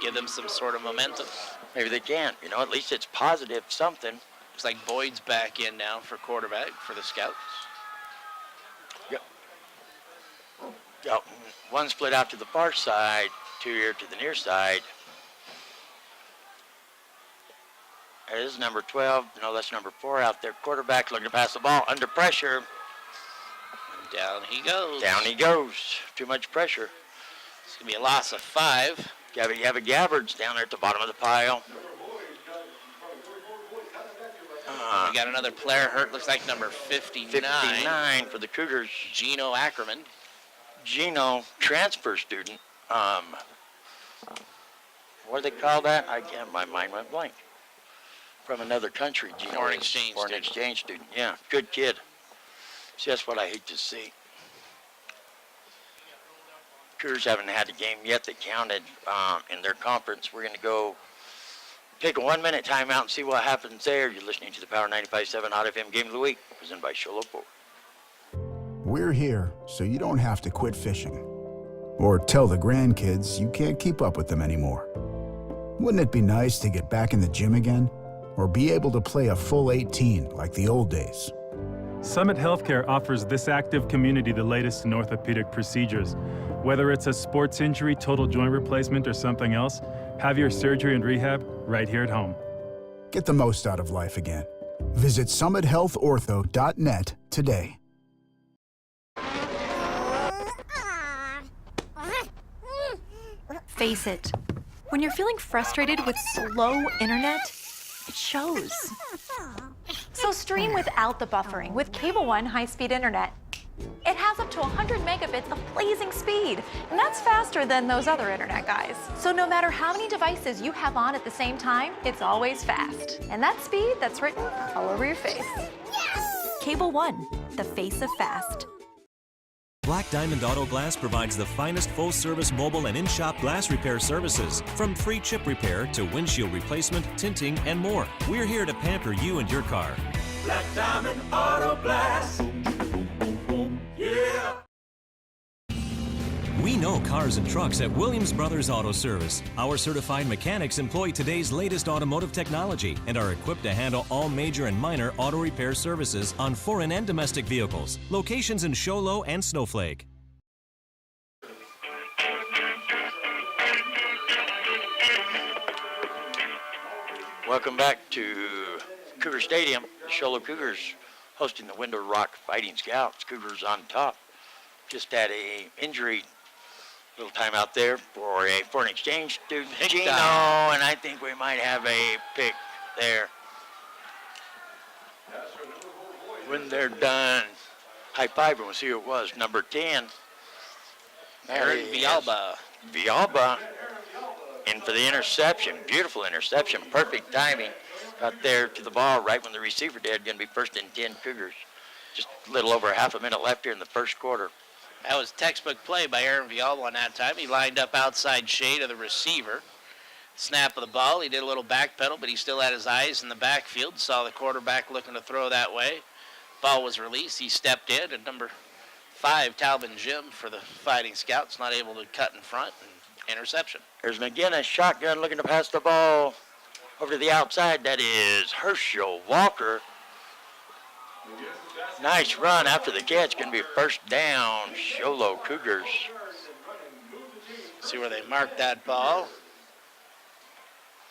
Give them some sort of momentum. maybe they can. You know, at least it's positive something. Looks like Boyd's back in now for quarterback for the Scouts. Yep. One split out to the far side, two here to the near side. That is number 12. No, that's number 4 out there. Quarterback looking to pass the ball under pressure. Down he goes. Down he goes. Too much pressure. It's going to be a loss of 5. You have a Gabbards down there at the bottom of the pile. We got another player hurt. Looks like number 59. 59 for the Cougars. Gino Ackerman. Gino, transfer student. What do they call that? My mind went blank. From another country, Gino. Foreign exchange Foreign student. exchange student. Yeah, good kid. It's just what I hate to see. Cougars haven't had a game yet that counted in their conference. We're going to go take a 1-minute timeout and see what happens there. You're listening to the Power 95.7 Hot FM Game of the Week, presented by Sholo Ford. We're here so you don't have to quit fishing or tell the grandkids you can't keep up with them anymore. Wouldn't it be nice to get back in the gym again or be able to play a full 18 like the old days? Summit Healthcare offers this active community the latest in orthopedic procedures. Whether it's a sports injury, total joint replacement, or something else, have your surgery and rehab right here at home. Get the most out of life again. Visit summithealthortho.net today. Face it, when you're feeling frustrated with slow internet, it shows. So stream without the buffering with Cable One high-speed internet. It has up to 100 megabits of blazing speed, and that's faster than those other internet guys. So no matter how many devices you have on at the same time, it's always fast. And that speed, that's written all over your face. Yes! Cable One, the face of fast. Black Diamond Auto Glass provides the finest full-service mobile and in-shop glass repair services. From free chip repair to windshield replacement, tinting, and more. We're here to pamper you and your car. Black Diamond Auto Glass. Yeah. We know cars and trucks at Williams Brothers Auto Service. Our certified mechanics employ today's latest automotive technology and are equipped to handle all major and minor auto repair services on foreign and domestic vehicles. Locations in Show Low and Snowflake. Welcome back to Cougar Stadium. The Sholo Cougars hosting the Window Rock Fighting Scouts. Cougars on top. Just had a injury, little time out there for a foreign exchange student, Gino, and I think we might have a pick there. When they're done, high five, we'll see who it was. Number 10. Aaron Villalba. Villalba in for the interception. Beautiful interception. Perfect timing. Got there to the ball right when the receiver did. Going to be first and 10 Cougars. Just a little over half a minute left here in the first quarter. That was textbook play by Aaron Villalba on that time. He lined up outside shade of the receiver. Snap of the ball. He did a little back pedal, but he still had his eyes in the backfield. Saw the quarterback looking to throw that way. Ball was released. He stepped in, and number 5, Talbin Jim for the Fighting Scouts, not able to cut in front, and interception. There's McGinnis, shotgun, looking to pass the ball over to the outside. That is Herschel Walker. Nice run after the catch. Going to be first down, Sholo Cougars. See where they marked that ball.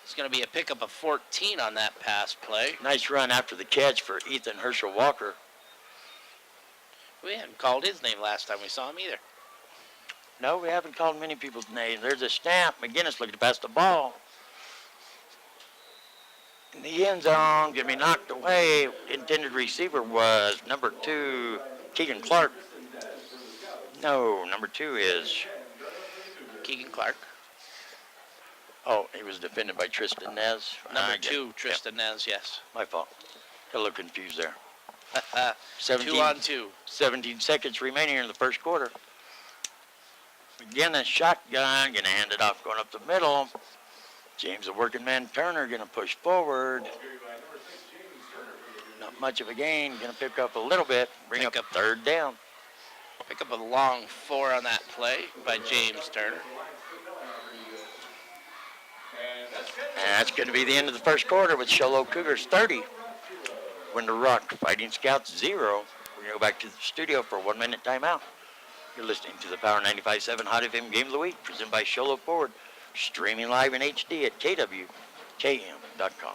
It's going to be a pickup of 14 on that pass play. Nice run after the catch for Ethan Herschel Walker. We hadn't called his name last time we saw him either. No, we haven't called many people's names. There's a snap. McGinnis looking to pass the ball. In the end zone, going to be knocked away. Intended receiver was number 2, Keegan Clark. No, number 2 is Keegan Clark. Oh, he was defended by Tristan Nez. Number 2, Tristan Nez, yes. My fault. Got a little confused there. 2 on 2. 17 seconds remaining in the first quarter. Again, a shotgun, going to hand it off going up the middle. James, the working man Turner, going to push forward. Not much of a gain. Going to pick up a little bit. Bring up 3rd down. Pick up a long 4 on that play by James Turner. And that's going to be the end of the first quarter with Show Low Cougars 30. Window Rock Fighting Scouts 0. We're going to go back to the studio for a 1-minute timeout. You're listening to the Power 95.7 Hot FM Game of the Week, presented by Show Low Ford, streaming live in HD at KWKM.com.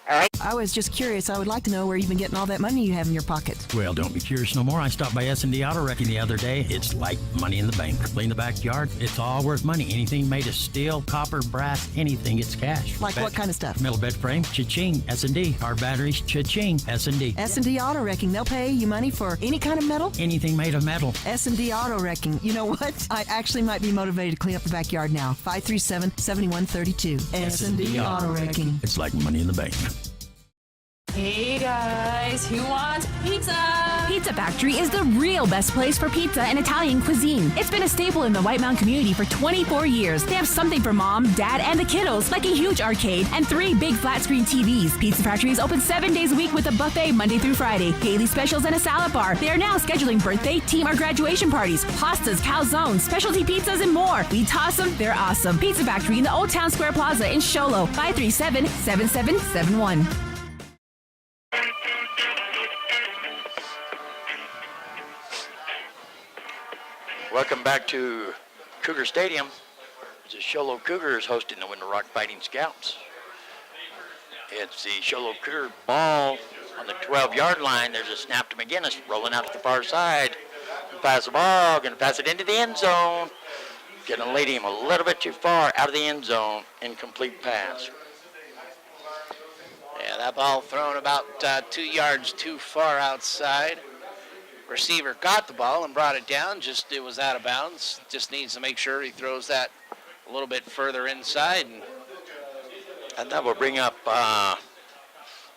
All right. I was just curious. I would like to know where you've been getting all that money you have in your pocket. Well, don't be curious no more. I stopped by S&D Auto Wrecking the other day. It's like money in the bank. Clean the backyard. It's all worth money. Anything made of steel, copper, brass, anything, it's cash. Like what kind of stuff? Metal bed frame, cha-ching. S&D. Our batteries, cha-ching. S&D. S&D Auto Wrecking. They'll pay you money for any kind of metal? Anything made of metal. S&D Auto Wrecking. You know what? I actually might be motivated to clean up the backyard now. 537-7132. S&D Auto Wrecking. It's like money in the bank. Hey guys, who wants pizza? Pizza Factory is the real best place for pizza and Italian cuisine. It's been a staple in the White Mountain community for 24 years. They have something for mom, dad, and the kiddos, like a huge arcade and 3 big flat screen TVs. Pizza Factory is open 7 days a week with a buffet Monday through Friday, daily specials, and a salad bar. They are now scheduling birthday, team, or graduation parties, pastas, calzones, specialty pizzas, and more. We toss them, they're awesome. Pizza Factory in the Old Town Square Plaza in Show Low, 537-7771. Welcome back to Cougar Stadium. The Show Low Cougars hosting the Window Rock Fighting Scouts. It's the Show Low Cougar ball on the 12-yard line. There's a snap to McGinnis, rolling out to the far side. Pass the ball, going to pass it into the end zone. Going to lead him a little bit too far out of the end zone. Incomplete pass. Yeah, that ball thrown about 2 yards too far outside. Receiver got the ball and brought it down, just it was out of bounds. Just needs to make sure he throws that a little bit further inside. And that will bring up,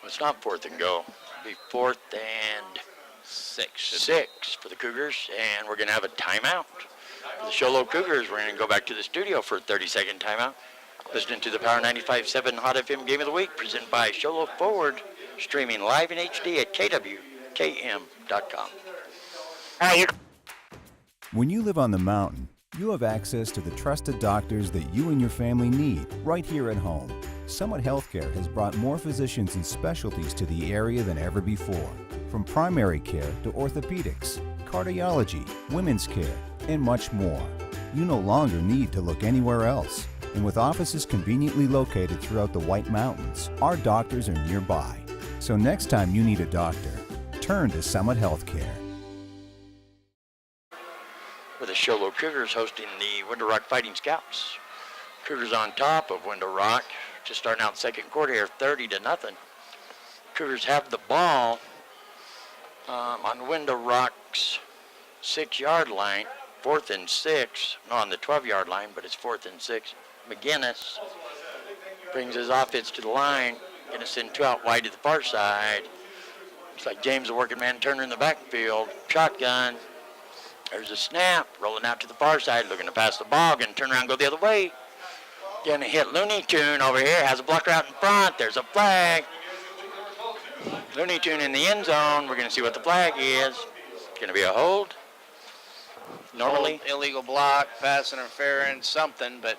it's not 4th and go. It'll be 4th and 6 for the Cougars, and we're going to have a timeout. For the Show Low Cougars, we're going to go back to the studio for a 30-second timeout. Listening to the Power 95.7 Hot FM Game of the Week, presented by Show Low Forward, streaming live in HD at KWKM.com. When you live on the mountain, you have access to the trusted doctors that you and your family need right here at home. Summit Healthcare has brought more physicians and specialties to the area than ever before. From primary care to orthopedics, cardiology, women's care, and much more. You no longer need to look anywhere else. And with offices conveniently located throughout the White Mountains, our doctors are nearby. So next time you need a doctor, turn to Summit Healthcare. With the Show Low Cougars hosting the Window Rock Fighting Scouts. Cougars on top of Window Rock, just starting out second quarter here, 30-0. Cougars have the ball on Window Rock's 6-yard line, 4th and 6. No, on the 12-yard line, but it's 4th and 6. McGinnis brings his offense to the line, going to send 2 out wide to the far side. Looks like James, the working man, Turner in the backfield. Shotgun. There's a snap, rolling out to the far side, looking to pass the ball, going to turn around and go the other way. Going to hit Looney Tune over here, has a blocker out in front. There's a flag. Looney Tune in the end zone. We're going to see what the flag is. It's going to be a hold. Normally. Hold, illegal block, pass interference, something, but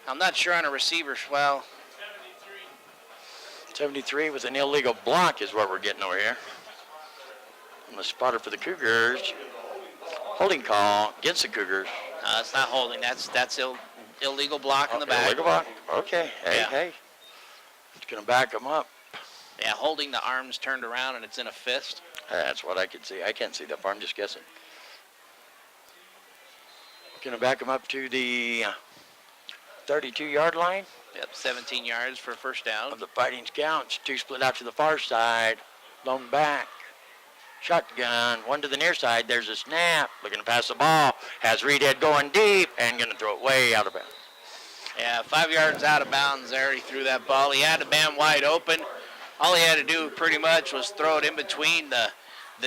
I'm not sure on a receiver. Well, 73 with an illegal block is what we're getting over here. On the spotter for the Cougars. Holding call against the Cougars. No, that's not holding. That's illegal block in the back. Illegal block? Okay. Hey. It's going to back them up. Yeah, holding the arms turned around and it's in a fist. That's what I could see. I can't see that far. I'm just guessing. Going to back them up to the 32-yard line. Yep, 17 yards for a first down. Of the Fighting Scouts. 2 split out to the far side. Lone back. Shotgun, 1 to the near side. There's a snap. Looking to pass the ball. Has Reedhead going deep and going to throw it way out of bounds. Yeah, 5 yards out of bounds there. He threw that ball. He had the man wide open. All he had to do pretty much was throw it in between the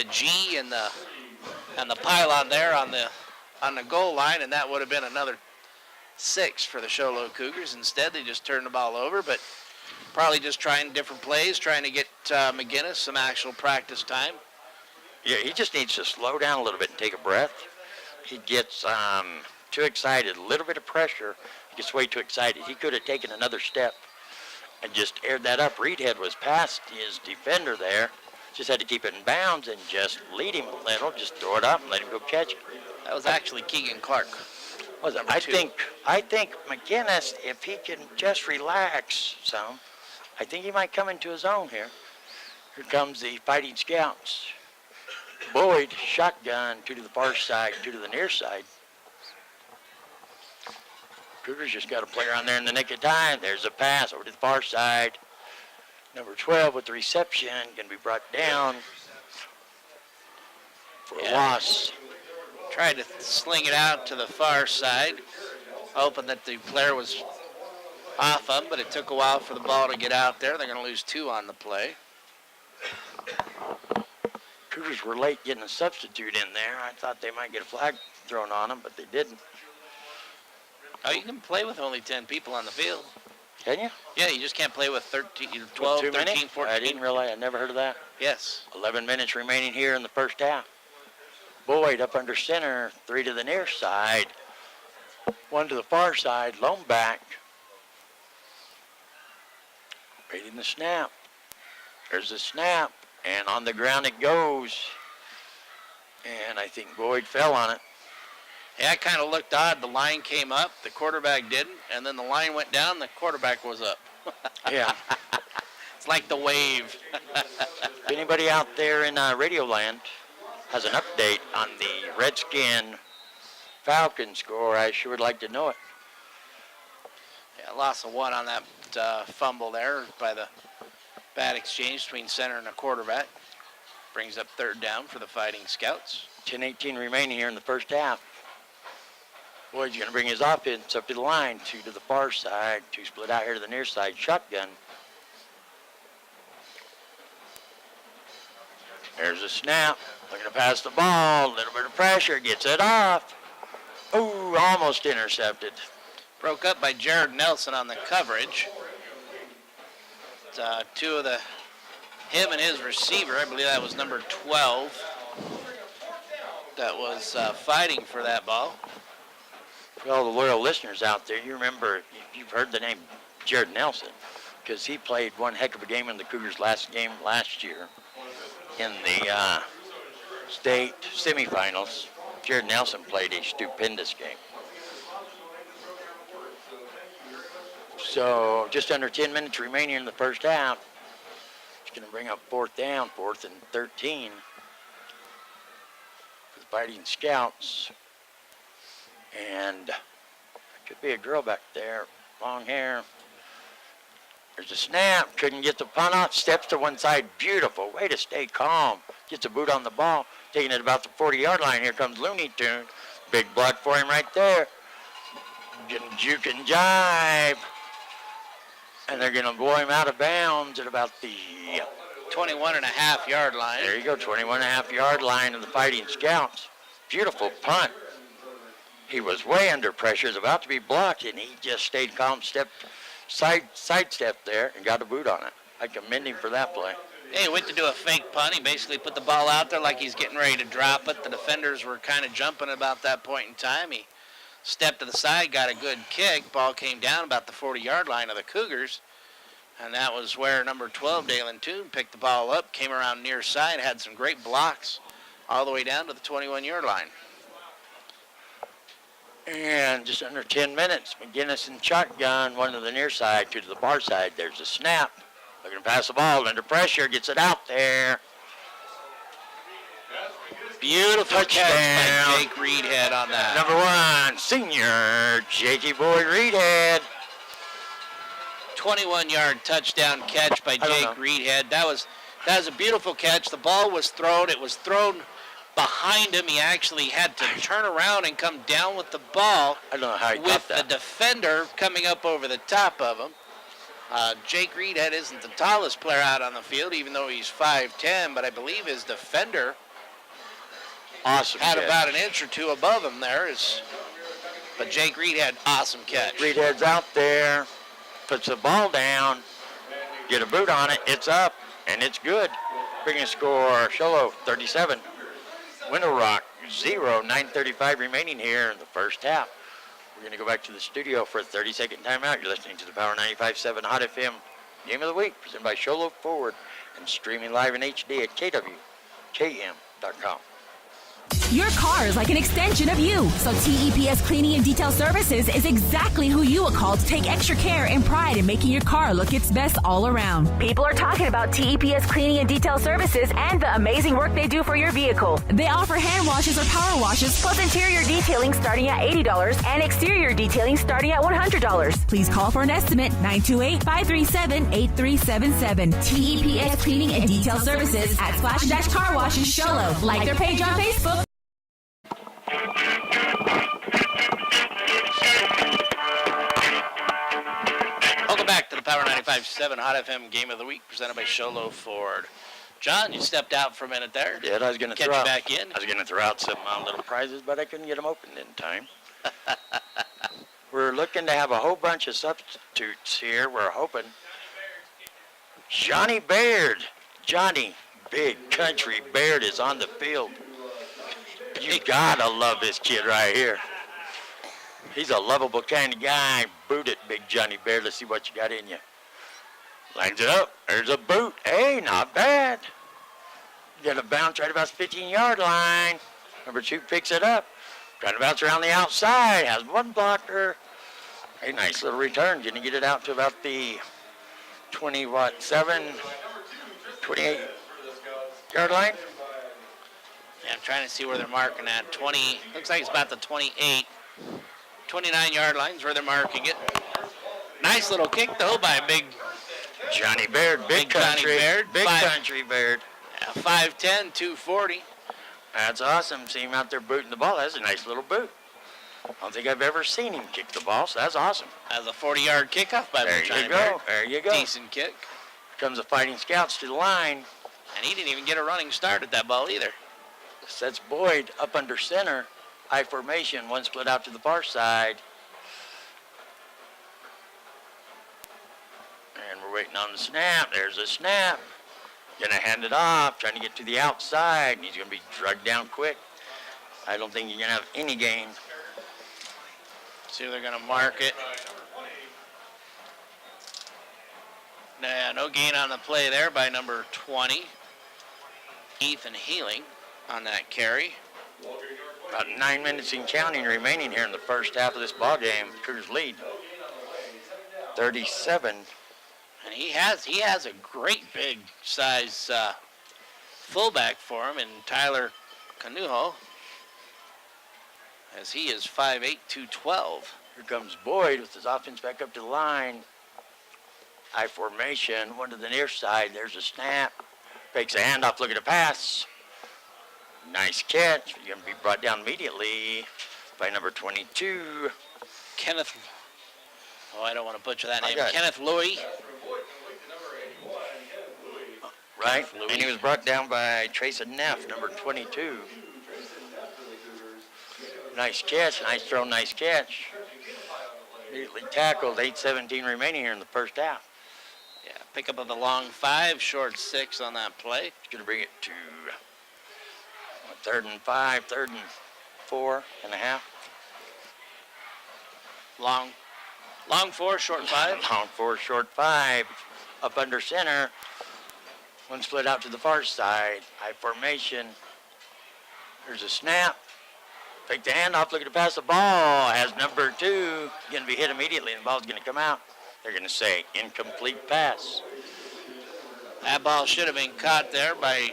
G and the pylon there on the goal line, and that would have been another 6 for the Show Low Cougars. Instead, they just turned the ball over, but Probably just trying different plays, trying to get McGinnis some actual practice time. Yeah, he just needs to slow down a little bit and take a breath. He gets too excited, a little bit of pressure. He gets way too excited. He could have taken another step and just aired that up. Reedhead was past his defender there. Just had to keep it in bounds and just lead him a little. Just throw it up and let him go catch it. That was actually Keegan Clark. Was it? I think McGinnis, if he can just relax some, I think he might come into his own here. Here comes the Fighting Scouts. Boyd, shotgun, 2 to the far side, 2 to the near side. Cougars just got a player on there in the nick of time. There's a pass over to the far side. Number 12 with the reception, going to be brought down for a loss. Tried to sling it out to the far side, hoping that the player was off him, but it took a while for the ball to get out there. They're going to lose 2 on the play. Cougars were late getting a substitute in there. I thought they might get a flag thrown on them, but they didn't. Oh, you can play with only 10 people on the field. Can you? Yeah, you just can't play with 12, 13, 14. I didn't realize. I never heard of that. Yes. 11 minutes remaining here in the first half. Boyd up under center, 3 to the near side, 1 to the far side, lone back. Waiting the snap. There's the snap, and on the ground it goes. And I think Boyd fell on it. Yeah, it kind of looked odd. The line came up, the quarterback didn't, and then the line went down, the quarterback was up. Yeah. It's like the wave. If anybody out there in Radio Land has an update on the Redskin Falcon score, I sure would like to know it. Yeah, loss of 1 on that fumble there by the bad exchange between center and a quarterback. Brings up 3rd down for the Fighting Scouts. 10:18 remaining here in the first half. Boyd's going to bring his offense up to the line, 2 to the far side, 2 split out here to the near side, shotgun. There's a snap, looking to pass the ball, a little bit of pressure, gets it off. Ooh, almost intercepted. Broke up by Jared Nelson on the coverage. Him and his receiver, I believe that was number 12, that was fighting for that ball. For all the loyal listeners out there, you remember, you've heard the name Jared Nelson, because he played one heck of a game in the Cougars' last game last year in the state semifinals. Jared Nelson played a stupendous game. So just under 10 minutes remaining in the first half. It's going to bring up 4th down, 4th and 13 for the Fighting Scouts. And could be a girl back there, long hair. There's a snap, couldn't get the punt off, steps to one side, beautiful, way to stay calm. Gets a boot on the ball, taking it about the 40-yard line. Here comes Looney Tune, big block for him right there. Getting juke and jive. And they're gonna blow him out of bounds at about the 21.5-yard line. There you go, 21.5-yard line of the Fighting Scouts. Beautiful punt. He was way under pressure, was about to be blocked, and he just stayed calm, sidestepped there, and got a boot on it. I commend him for that play. Yeah, he went to do a fake punt. He basically put the ball out there like he's getting ready to drop it. The defenders were kind of jumping about that point in time. He stepped to the side, got a good kick. Ball came down about the 40-yard line of the Cougars. And that was where number 12, Dalen Toon, picked the ball up, came around near side, had some great blocks all the way down to the 21-yard line. And just under 10 minutes, McGinnis and shotgun, 1 to the near side, 2 to the far side. There's a snap. Looking to pass the ball, under pressure, gets it out there. Beautiful touchdown catch by Jake Reedhead on that. Number 1, senior Jakey Boyd Reedhead. 21-yard touchdown catch by Jake Reedhead. That was a beautiful catch. The ball was thrown. It was thrown behind him. He actually had to turn around and come down with the ball. I don't know how he with got that. The defender coming up over the top of him. Jake Reedhead isn't the tallest player out on the field, even though he's 5'10", but I believe his defender had about an inch or 2 above him there. But Jake Reedhead, awesome catch. Reedhead's out there, puts the ball down, Get a boot on it. It's up, and it's good. Bringing score, Sholo 37. Window Rock 0. 9:35 remaining here in the first half. We're going to go back to the studio for a 30-second timeout. You're listening to the Power 95.7 Hot FM Game of the Week, presented by Sholo Forward and streaming live in HD at KWKM.com. Your car is like an extension of you, so TEPS Cleaning and Detail Services is exactly who you will call to take extra care and pride in making your car look its best all around. People are talking about TEPS Cleaning and Detail Services and the amazing work they do for your vehicle. They offer hand washes or power washes, plus interior detailing starting at $80 and exterior detailing starting at $100. Please call for an estimate, 928-537-8377. TEPS Cleaning and Detail Services at Splash Car Washes Sholo. Like their page on Facebook. Welcome back to the Power 95.7 Hot FM Game of the Week, presented by Sholo Ford. John, you stepped out for a minute there. I was going to catch throw you out, back in. I was going to throw out some little prizes, but I couldn't get them opened in time. We're looking to have a whole bunch of substitutes here. We're hoping Johnny Baird, Johnny Big Country Baird is on the field. You gotta love this kid right here. He's a lovable kind of guy. Boot it, Big Johnny Baird. Let's see what you got in you. Lines it up. There's a boot. Hey, not bad. Got a bounce right about the 15-yard line. Number 2 picks it up. Trying to bounce around the outside. Has one blocker. A nice little return. Going to get it out to about the 28-yard line. Yeah, I'm trying to see where they're marking at. 20, looks like it's about the 29-yard lines where they're marking it. Nice little kick, though, by big Johnny Baird. Big Country Baird. Big Country Baird. Yeah, 5'10", 240. That's awesome. See him out there booting the ball. That's a nice little boot. I don't think I've ever seen him kick the ball, so that's awesome. That's a 40-yard kickoff by There Johnny you Baird. go. There you go. Decent kick. Comes the Fighting Scouts to the line. And he didn't even get a running start at that ball either. Sets Boyd up under center. I formation. One split out to the far side. And we're waiting on the snap. There's a snap. Gonna hand it off. Trying to get to the outside. And he's gonna be drugged down quick. I don't think you're gonna have any gain. See if they're gonna mark it. Nah, no gain on the play there by number 20. Ethan Healing on that carry. About 9 minutes and counting remaining here in the first half of this ball game. Cougars lead 37. And he has a great big size fullback for him in Tyler Canuho, as he is 5'8", 212. Here comes Boyd with his offense back up to the line. I formation, one to the near side. There's a snap. Fakes a handoff, look at the pass. Nice catch. You're going to be brought down immediately by number 22. Kenneth, I don't want to butcher that name. got it. Kenneth Louie. Right, and he was brought down by Trace Neff, number 22. Nice catch, nice throw, nice catch. Immediately tackled, 8:17 remaining here in the first half. Yeah, pick up of the long 5, short 6 on that play. He's going to bring it to 3rd and 5, 3rd and 4.5. Long 4, short 5. Long 4, short 5. Up under center. One split out to the far side. High formation. There's a snap. Take the handoff, looking to pass the ball. Has number 2. Going to be hit immediately, and the ball's going to come out. They're going to say incomplete pass. That ball should have been caught there by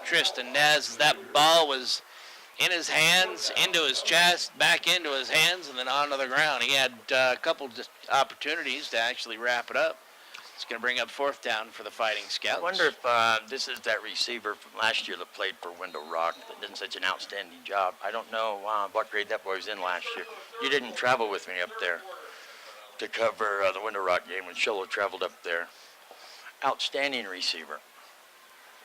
Tristan Nez. That ball was in his hands, into his chest, back into his hands, and then onto the ground. He had a couple opportunities to actually wrap it up. It's going to bring up 4th down for the Fighting Scouts. I wonder if this is that receiver from last year that played for Window Rock that did such an outstanding job. I don't know what grade that boy was in last year. You didn't travel with me up there to cover the Window Rock game when Sholo traveled up there. Outstanding receiver.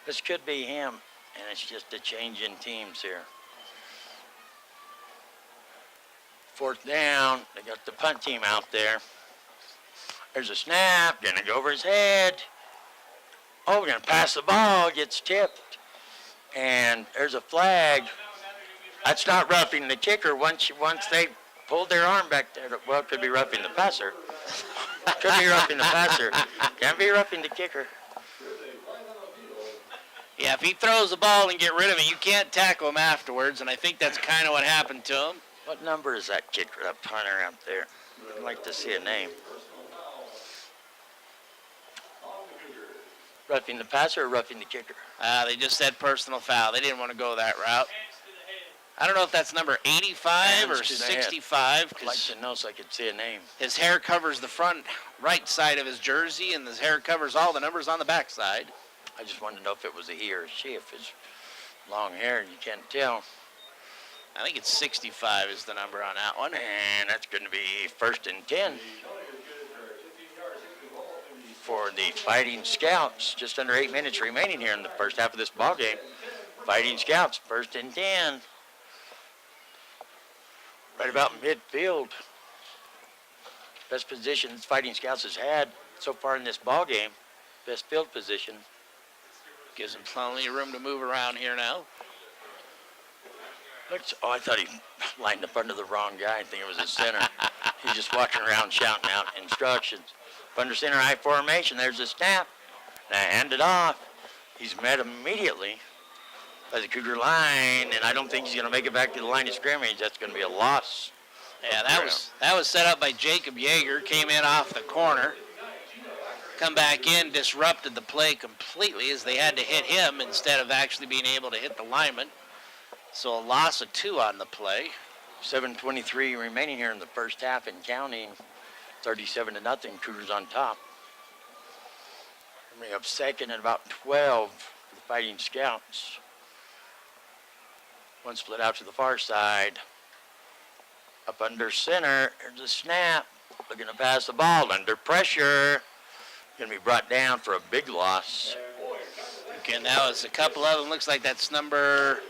This could be him, and it's just a change in teams here. 4th down. They got the punt team out there. There's a snap, gonna go over his head. Oh, we're gonna pass the ball, gets tipped. And there's a flag. That's not roughing the kicker once they pulled their arm back there. Well, it could be roughing the passer. Could be roughing the passer. Can't be roughing the kicker. Yeah, if he throws the ball and get rid of it, you can't tackle him afterwards, and I think that's kind of what happened to him. What number is that kicker, that punter out there? I'd like to see a name. Roughing the passer or roughing the kicker? They just said personal foul. They didn't want to go that route. I don't know if that's number 85 or 65. I'd like to know so I could see a name. His hair covers the front right side of his jersey, and his hair covers all the numbers on the back side. I just wanted to know if it was a he or a she. If it's long hair, you can't tell. I think it's 65 is the number on that one. And that's going to be 1st and 10 for the Fighting Scouts. Just under 8 minutes remaining here in the first half of this ball game. Fighting Scouts, 1st and 10. Right about midfield. Best position Fighting Scouts has had so far in this ball game. Best field position. Gives him plenty of room to move around here now. I thought he lined up under the wrong guy. I think it was his center. He's just walking around shouting out instructions. Under center high formation, there's a snap. Now hand it off. He's met immediately by the Cougar line, and I don't think he's going to make it back to the line of scrimmage. That's going to be a loss. Yeah, that was set up by Jacob Yeager. Came in off the corner. Come back in, disrupted the play completely as they had to hit him instead of actually being able to hit the lineman. So a loss of 2 on the play. 7:23 remaining here in the first half and counting. 37-0, Cougars on top. We have second and about 12 for the Fighting Scouts. One split out to the far side. Up under center, there's a snap. Looking to pass the ball under pressure. Going to be brought down for a big loss. Again, that was a couple of them. Looks like that's number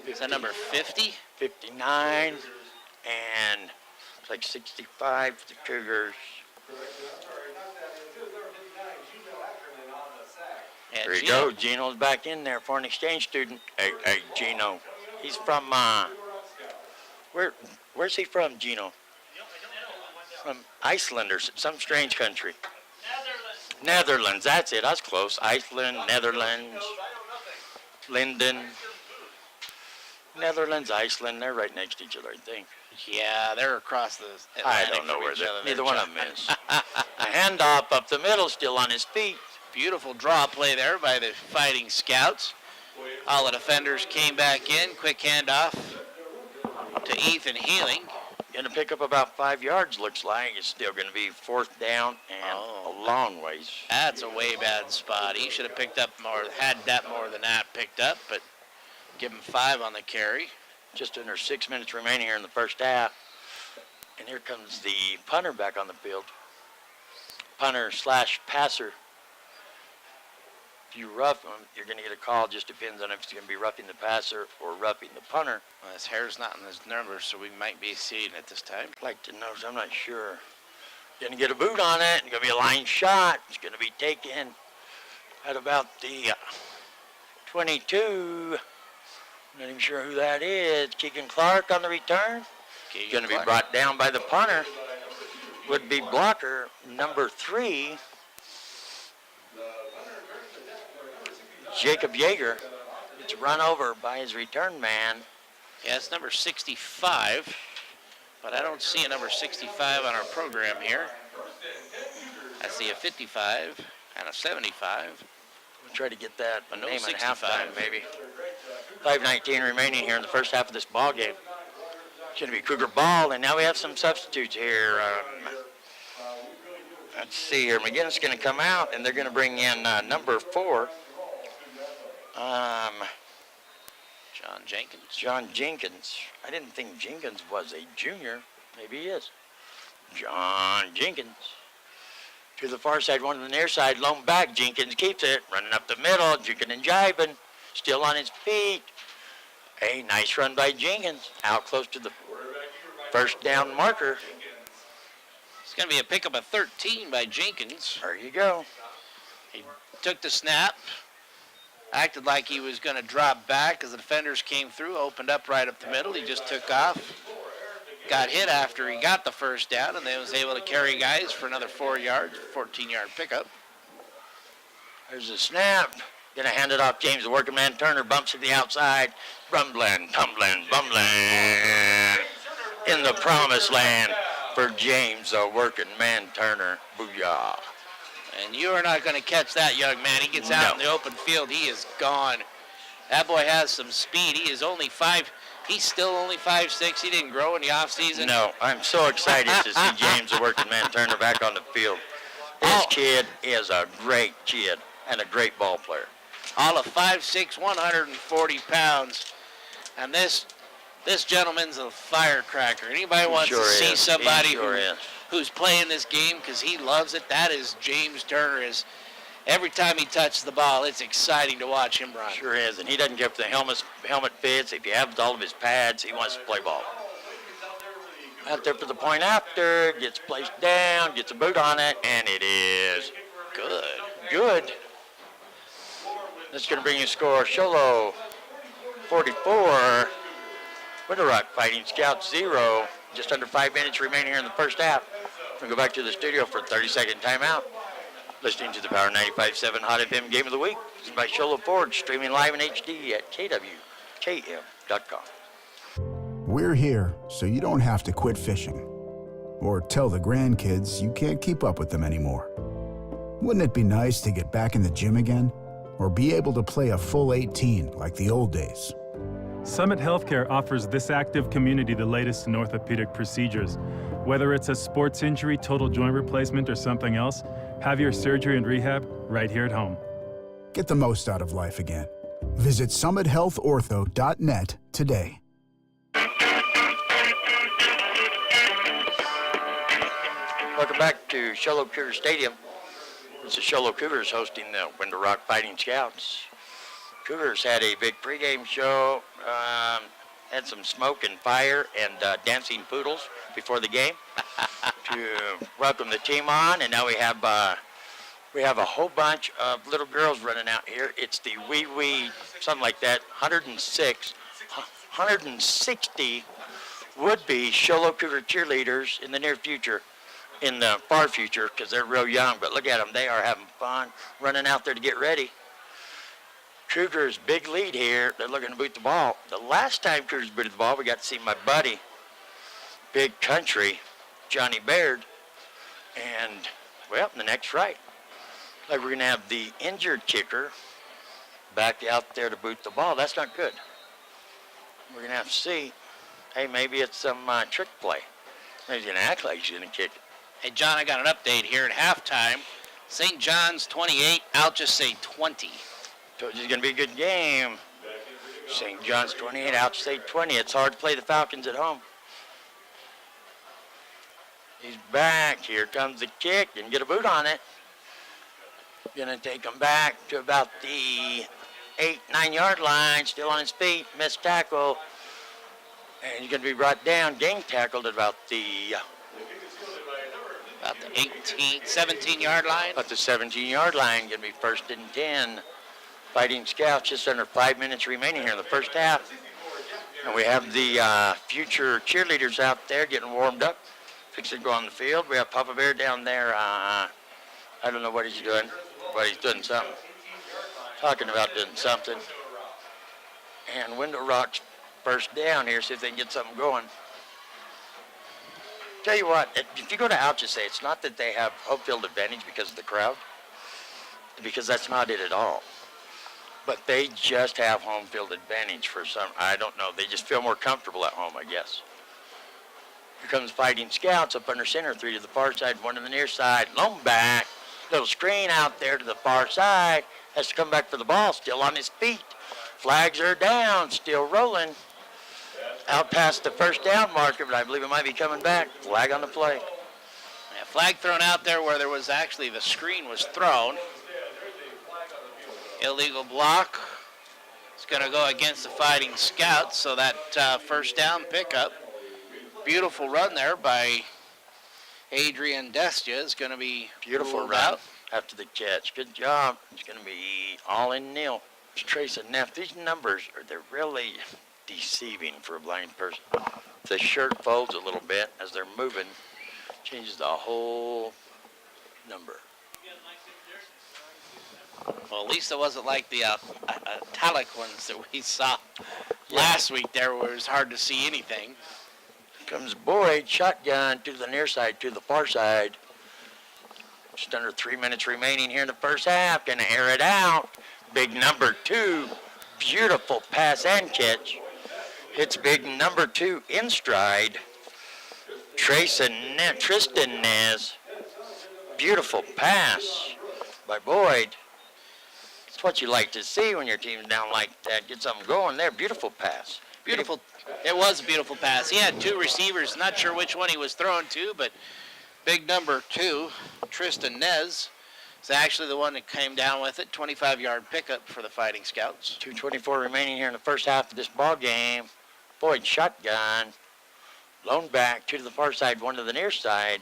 50? 59, and it's like 65 for the Cougars. Yeah, There you go. Gino's back in there for an exchange student. Hey, Gino. He's from, where's he from, Gino? From Iceland or some strange country. Netherlands, that's it. I was close. Iceland, Netherlands, Linden. Netherlands, Iceland, they're right next to each other, I think. Yeah, they're across the Atlantic. I don't know where they're. Neither one of them is. A handoff up the middle, still on his feet. Beautiful draw play there by the Fighting Scouts. All the defenders came back in. Quick handoff to Ethan Healing. Going to pick up about 5 yards, looks like. It's still going to be 4th down and a long ways. That's a way bad spot. He should have picked up more, had that more than that picked up, but give him 5 on the carry. Just under 6 minutes remaining here in the first half. And here comes the punter back on the field. Punter / passer. If you rough him, you're going to get a call. Just depends on if it's going to be roughing the passer or roughing the punter. Well, his hair's not in his numbers, so we might be seeing it this time. I'd like to know, so I'm not sure. Going to get a boot on it. It's going to be a line shot. It's going to be taken at about the 22. Not even sure who that is. Keegan Clark on the return. Going to be brought down by the punter. Would be blocker number 3. Jacob Yeager. It's run over by his return man. Yeah, it's number 65, but I don't see a number 65 on our program here. I see a 55 and a 75. We'll try to get that But no name at 65. halftime, maybe. 5:19 remaining here in the first half of this ball game. It's going to be Cougar ball, and now we have some substitutes here. Let's see here. McGinnis is going to come out, and they're going to bring in number 4. John Jenkins. I didn't think Jenkins was a junior. Maybe he is. John Jenkins. To the far side, one to the near side, lone back. Jenkins keeps it, running up the middle, juking and jiving, still on his feet. A nice run by Jenkins, out close to the first down marker. It's going to be a pickup of 13 by Jenkins. There you go. He took the snap, acted like he was going to drop back as the defenders came through, opened up right up the middle. He just took off, got hit after he got the first down, and then was able to carry guys for another 4 yards, 14-yard pickup. There's a snap. Gonna hand it off. James, the working man. Turner bumps to the outside. Rumbling, tumbling, bumbling. In the promised land for James, the working man. Turner. Booyah. And you are not going to catch that young man. He gets out in the open field. He is gone. That boy has some speed. He is only 5. He's still only 5'6". He didn't grow in the offseason. No, I'm so excited to see James, the working man. Turner back on the field. This kid is a great kid and a great ball player. All of 5'6", 140 pounds. And this gentleman's a firecracker. Anybody wants to see somebody who's playing this game because he loves it, that is James Turner. Every time he touches the ball, it's exciting to watch him run. Sure is, and he doesn't care if the helmet fits. If he has all of his pads, he wants to play ball. Out there for the point after, gets placed down, gets a boot on it, and it is good. That's going to bring you a score. Sholo 44, Winter Rock Fighting Scouts 0. Just under 5 minutes remaining here in the first half. We're going to go back to the studio for a 30-second timeout. Listening to the Power 95.7 Hot FM Game of the Week. This is by Sholo Ford, streaming live in HD at KWKM.com. We're here so you don't have to quit fishing or tell the grandkids you can't keep up with them anymore. Wouldn't it be nice to get back in the gym again or be able to play a full 18 like the old days? Summit Healthcare offers this active community the latest in orthopedic procedures. Whether it's a sports injury, total joint replacement, or something else, have your surgery and rehab right here at home. Get the most out of life again. Visit summithealthortho.net today. Welcome back to Sholo Cougar Stadium. It's the Sholo Cougars hosting the Winter Rock Fighting Scouts. Cougars had a big pregame show, had some smoke and fire and dancing poodles before the game to welcome the team on, and now we have a whole bunch of little girls running out here. It's the wee, something like that, 160 would-be Sholo Cougar cheerleaders in the near future, in the far future, because they're real young, but look at them. They are having fun running out there to get ready. Cougars' big lead here. They're looking to boot the ball. The last time Cougars booted the ball, we got to see my buddy, Big Country, Johnny Baird, and, well, the next right. Like we're going to have the injured kicker back out there to boot the ball. That's not good. We're going to have to see. Hey, maybe it's some trick play. Maybe he's going to act like he's going to kick it. Hey, John, I got an update here at halftime. St. John's 28, Alchesay 20. Told you it's going to be a good game. St. John's 28, Alchesay 20. It's hard to play the Falcons at home. He's back. Here comes the kick. Didn't get a boot on it. Going to take him back to about the 8-9 line. Still on his feet. Missed tackle. And he's going to be brought down. Gang tackled at about the 17-yard line. About the 17-yard line. Going to be 1st and 10. Fighting Scouts, just under 5 minutes remaining here in the first half. And we have the future cheerleaders out there getting warmed up, fixing to go on the field. We have Papa Bear down there. I don't know what he's doing, but he's doing something. Talking about doing something. And Window Rock's first down here, see if they can get something going. Tell you what, if you go to Alchesay, it's not that they have home field advantage because of the crowd, because that's not it at all. But they just have home field advantage for some, I don't know, they just feel more comfortable at home, I guess. Here comes Fighting Scouts up under center, 3 to the far side, 1 to the near side, lone back, little screen out there to the far side, has to come back for the ball, still on his feet. Flags are down, still rolling. Out past the first down marker, but I believe it might be coming back. Flag on the play. Yeah, flag thrown out there where there was actually the screen was thrown. Illegal block. It's going to go against the Fighting Scouts, so that first down pickup. Beautiful run there by Adrian Destia is going to be Beautiful ruled run out. after the catch. Good job. It's going to be all in nil. Trace and Neff, these numbers, they're really deceiving for a blind person. The shirt folds a little bit as they're moving, changes the whole number. Well, at least it wasn't like the italic ones that we saw last week there where it was hard to see anything. Comes Boyd, shotgun to the near side, to the far side. Just under 3 minutes remaining here in the first half. Gonna air it out. Big number 2. Beautiful pass and catch. Hits big number 2 in stride. Tristan Nez. Beautiful pass by Boyd. It's what you like to see when your team's down like that. Get something going there. Beautiful pass. Beautiful. It was a beautiful pass. He had 2 receivers. Not sure which one he was throwing to, but big number 2, Tristan Nez, is actually the one that came down with it. 25-yard pickup for the Fighting Scouts. 2:24 remaining here in the first half of this ball game. Boyd shotgun. Lone back, 2 to the far side, 1 to the near side.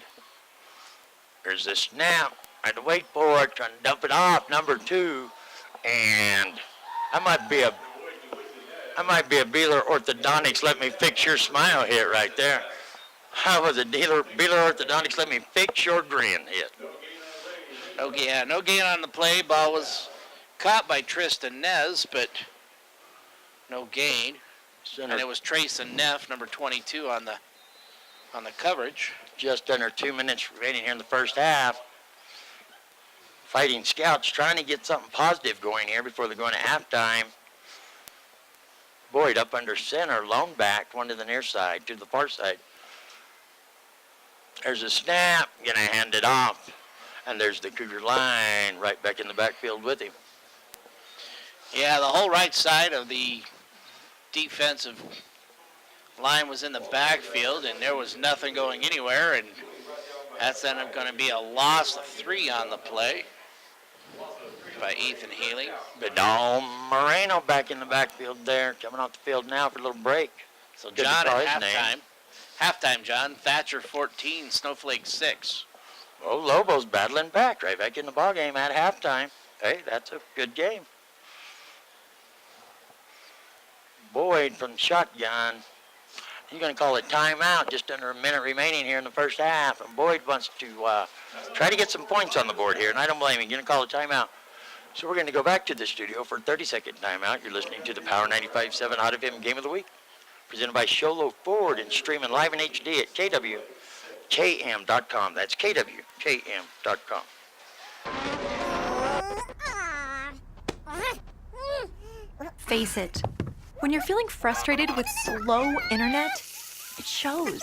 There's the snap. I had to wait for it, trying to dump it off. Number 2. And I might be a Beeler Orthodontics Let Me Fix Your Smile hit right there. I was a Beeler Orthodontics Let Me Fix Your Grin hit. Okay, no gain on the play. Ball was caught by Tristan Nez, but no gain. And it was Trace and Neff, number 22, on the coverage. Just under 2 minutes remaining here in the first half. Fighting Scouts trying to get something positive going here before they're going to halftime. Boyd up under center, lone back, 1 to the near side, 2 to the far side. There's a snap, gonna hand it off. And there's the Cougar line right back in the backfield with him. Yeah, the whole right side of the defensive line was in the backfield, and there was nothing going anywhere, and that's then going to be a loss of 3 on the play by Ethan Healy. Vidal Moreno back in the backfield there, coming off the field now for a little break. So Good John to call at his name. halftime, John, Thatcher 14, Snowflake 6. Oh, Lobos battling back right back in the ball game at halftime. Hey, that's a good game. Boyd from shotgun. He's going to call a timeout, just under a minute remaining here in the first half. And Boyd wants to try to get some points on the board here, and I don't blame him. He's going to call a timeout. So we're going to go back to the studio for a 30-second timeout. You're listening to the Power 95.7 Out of Him Game of the Week, presented by Sholo Ford and streaming live in HD at KWKM.com. That's KWKM.com. Face it. When you're feeling frustrated with slow internet, it shows.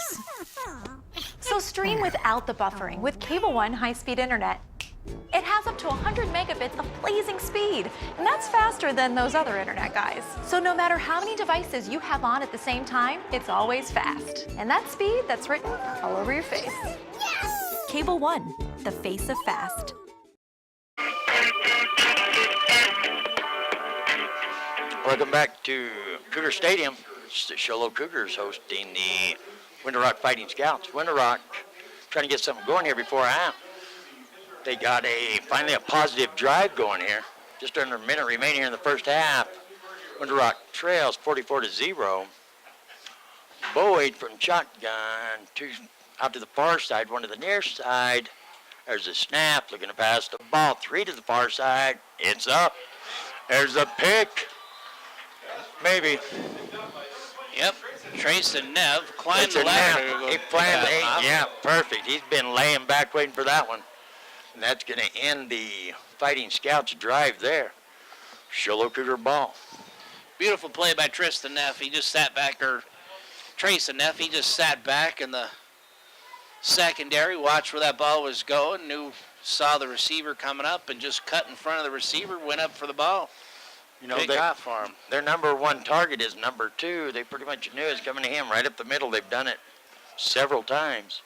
So stream without the buffering with Cable One high-speed internet. It has up to 100 megabits of blazing speed, and that's faster than those other internet guys. So no matter how many devices you have on at the same time, it's always fast. And that speed, that's written all over your face. Cable One, the face of fast. Welcome back to Cougar Stadium. It's the Sholo Cougars hosting the Winter Rock Fighting Scouts. Winter Rock trying to get something going here before half. They got finally a positive drive going here. Just under a minute remaining here in the first half. Winter Rock trails 44-0. Boyd from shotgun, 2 out to the far side, 1 to the near side. There's a snap, looking to pass the ball, 3 to the far side. It's up. There's a pick. Maybe. Yep. Trace and Nev climbed the ladder. He climbed, yeah, perfect. He's been laying back waiting for that one. And that's going to end the Fighting Scouts drive there. Sholo Cougar ball. Beautiful play by Tristan Neff. He just sat back, or Trace and Neff, he just sat back in the secondary, watched where that ball was going, saw the receiver coming up, and just cut in front of the receiver, went up for the ball. You know, Big hot for him. Their number 1 target is number 2. They pretty much knew it was coming to him right up the middle. They've done it several times.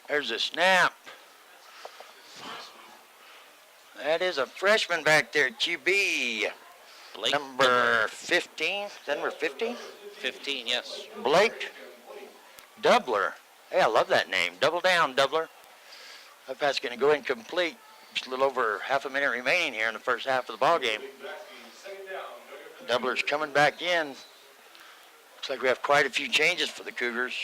There's a snap. That is a freshman back there, QB. Blake number 15. Is that number 15? 15, yes. Blake Doubler. Hey, I love that name. Double down, Doubler. My pass is going to go incomplete. Just a little over half a minute remaining here in the first half of the ball game. Doubler's coming back in. Looks like we have quite a few changes for the Cougars.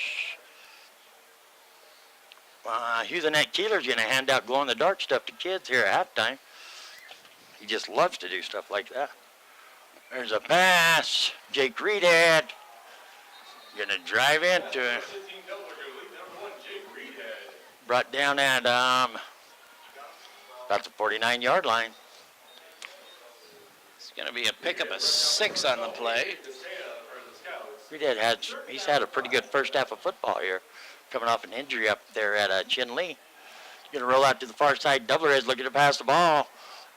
Huthanet Keeler's going to hand out glow-in-the-dark stuff to kids here at halftime. He just loves to do stuff like that. There's a pass. Jake Reedhead going to drive into it. Brought down at about the 49-yard line. It's going to be a pickup of 6 on the play. Reedhead he's had a pretty good first half of football here, coming off an injury up there at Chin Lee. Going to roll out to the far side. Doubler is looking to pass the ball.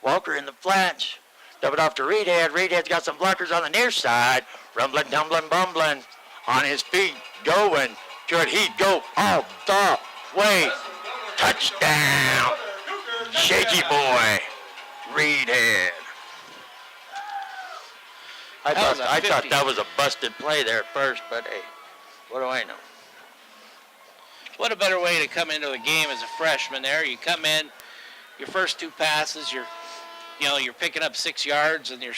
Walker in the flats. Dub it off to Reedhead. Reedhead's got some blockers on the near side. Rumbling, tumbling, bumbling. On his feet. Going. Could he go all the way? Touchdown. Shaky boy. Reedhead. I thought that was a busted play there at first, but hey, what do I know? What a better way to come into the game as a freshman there. You come in, your first 2 passes, you're picking up 6 yards, and your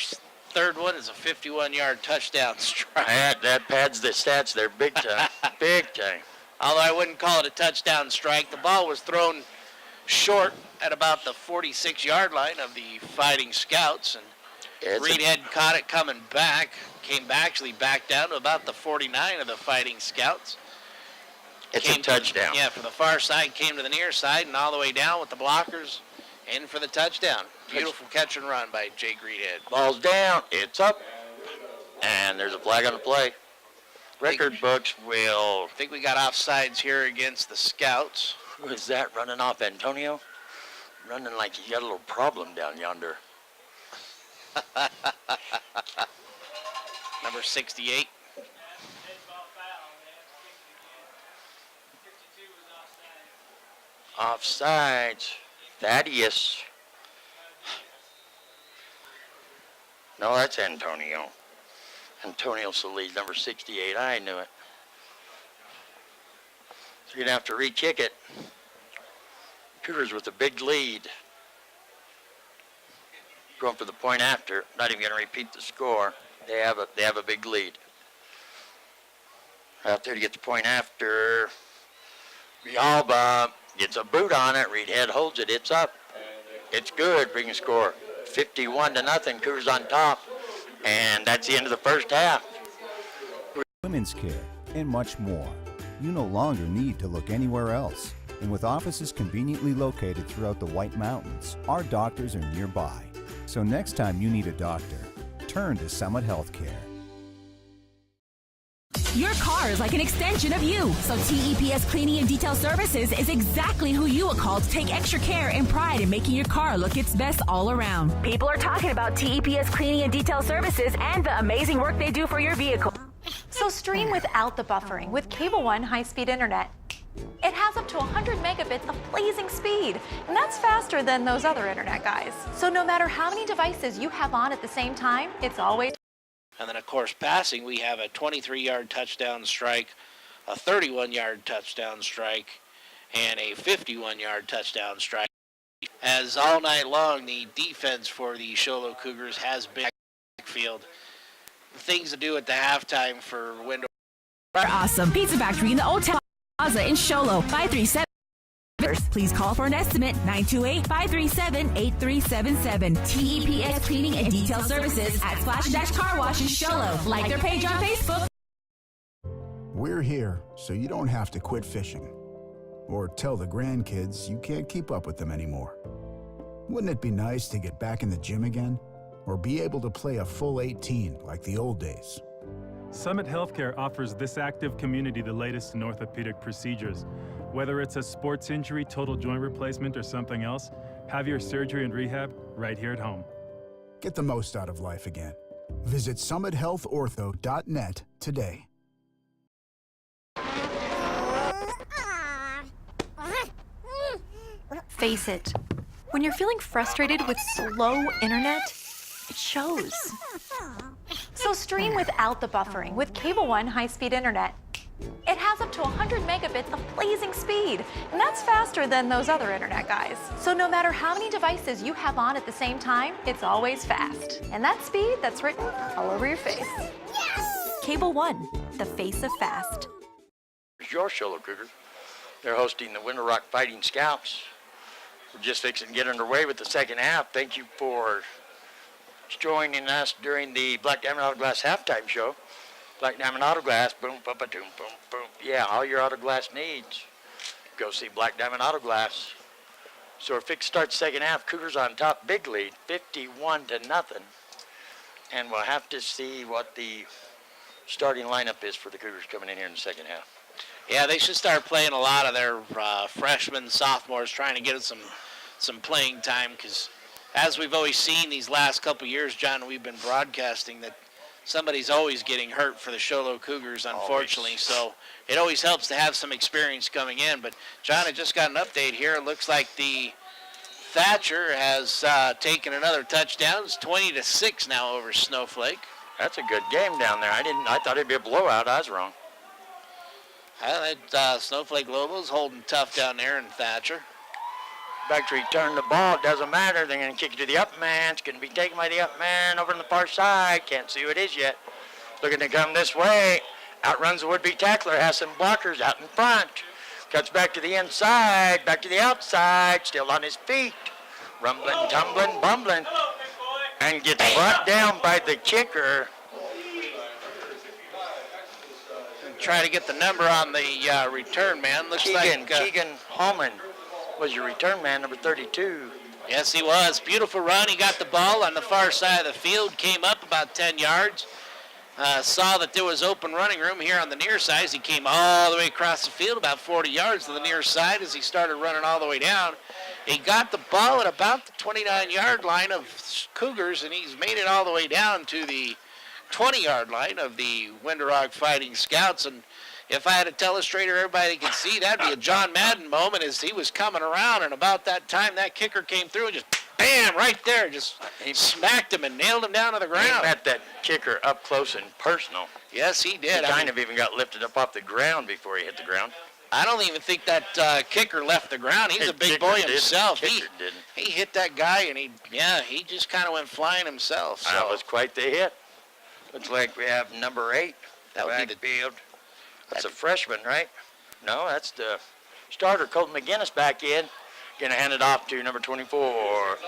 third one is a 51-yard touchdown strike. That pads the stats there big time, big time. Although I wouldn't call it a touchdown strike. The ball was thrown short at about the 46-yard line of the Fighting Scouts, and Reedhead caught it coming back, actually back down to about the 49 of the Fighting Scouts. It's a touchdown. Yeah, from the far side, came to the near side, and all the way down with the blockers, in for the touchdown. Beautiful catch and run by Jake Reedhead. Ball's down, it's up, and there's a flag on the play. Record books will... I think we got offsides here against the Scouts. Who is that running off, Antonio? Running like he got a little problem down yonder. Number 68. Offsides. Thaddeus. No, that's Antonio. Antonio Solis, number 68. I knew it. So you're going to have to re-kick it. Cougars with a big lead. Going for the point after. Not even going to repeat the score. They have a big lead. Out there to get the point after. Rialba gets a boot on it. Reedhead holds it. It's up. It's good. Bring a score. 51-0. Cougars on top. And that's the end of the first half. Women's care and much more. You no longer need to look anywhere else. And with offices conveniently located throughout the White Mountains, our doctors are nearby. So next time you need a doctor, turn to Summit Healthcare. Your car is like an extension of you, so TEPS Cleaning and Detail Services is exactly who you will call to take extra care and pride in making your car look its best all around. People are talking about TEPS Cleaning and Detail Services and the amazing work they do for your vehicle. So stream without the buffering with Cable One high-speed internet. It has up to 100 megabits of blazing speed, and that's faster than those other internet guys. So no matter how many devices you have on at the same time, it's always... And then, of course, passing, we have a 23-yard touchdown strike, a 31-yard touchdown strike, and a 51-yard touchdown strike. As all night long, the defense for the Sholo Cougars has been backfield. Things to do at the halftime for window. Our awesome Pizza Factory in the Old Town Plaza in Sholo, 537. Please call for an estimate, 928-537-8377. TEPS Cleaning and Detail Services at Splash Car Wash in Sholo. Like their page on Facebook. We're here so you don't have to quit fishing or tell the grandkids you can't keep up with them anymore. Wouldn't it be nice to get back in the gym again or be able to play a full 18 like the old days? Summit Healthcare offers this active community the latest in orthopedic procedures. Whether it's a sports injury, total joint replacement, or something else, have your surgery and rehab right here at home. Get the most out of life again. Visit summithealthortho.net today. Face it, when you're feeling frustrated with slow internet, it shows. So stream without the buffering with Cable One high-speed internet. It has up to 100 megabits of blazing speed, and that's faster than those other internet guys. So no matter how many devices you have on at the same time, it's always fast. And that speed, that's written all over your face. Cable One, the face of fast. Here's your Show, Cougars. They're hosting the Winter Rock Fighting Scouts. We're just fixing to get underway with the second half. Thank you for joining us during the Black Diamond Auto Glass halftime show. Black Diamond Auto Glass, boom, boom, boom, boom, boom. Yeah, all your auto glass needs. Go see Black Diamond Auto Glass. So we're fixed to start the second half. Cougars on top, big lead, 51-0. And we'll have to see what the starting lineup is for the Cougars coming in here in the second half. Yeah, they should start playing a lot of their freshmen, sophomores, trying to get some playing time, because as we've always seen these last couple years, John, we've been broadcasting that somebody's always getting hurt for the Sholo Cougars, unfortunately. So it always helps to have some experience coming in. But, John, I just got an update here. It looks like the Thatcher has taken another touchdown. It's 20-6 now over Snowflake. That's a good game down there. I thought it'd be a blowout. I was wrong. Snowflake Lobos holding tough down there in Thatcher. Back to return the ball. It doesn't matter. They're going to kick it to the up man. It's going to be taken by the up man over on the far side. Can't see who it is yet. Looking to come this way. Outruns the would-be tackler. Has some blockers out in front. Cuts back to the inside. Back to the outside. Still on his feet. Rumbling, tumbling, bumbling. And gets brought down by the kicker. Try to get the number on the return man. Looks Keegan, like Keegan Hallman was your return man, number 32. Yes, he was. Beautiful run. He got the ball on the far side of the field, came up about 10 yards, saw that there was open running room here on the near side. He came all the way across the field, about 40 yards to the near side as he started running all the way down. He got the ball at about the 29-yard line of Cougars, and he's made it all the way down to the 20-yard line of the Winter Rock Fighting Scouts. And if I had a telestrator everybody could see, that'd be a John Madden moment as he was coming around, and about that time that kicker came through and just bam, right there, just smacked him and nailed him down to the ground. He met that kicker up close and personal. Yes, he did. He kind of even got lifted up off the ground before he hit the ground. I don't even think that kicker left the ground. He's a big boy himself. He hit that guy, and he just kind of went flying himself. So. That was quite the hit. Looks like we have number 8. That would be the field. That's a freshman, right? No, that's the starter, Colton McGinnis, back in. Gonna hand it off to number 24,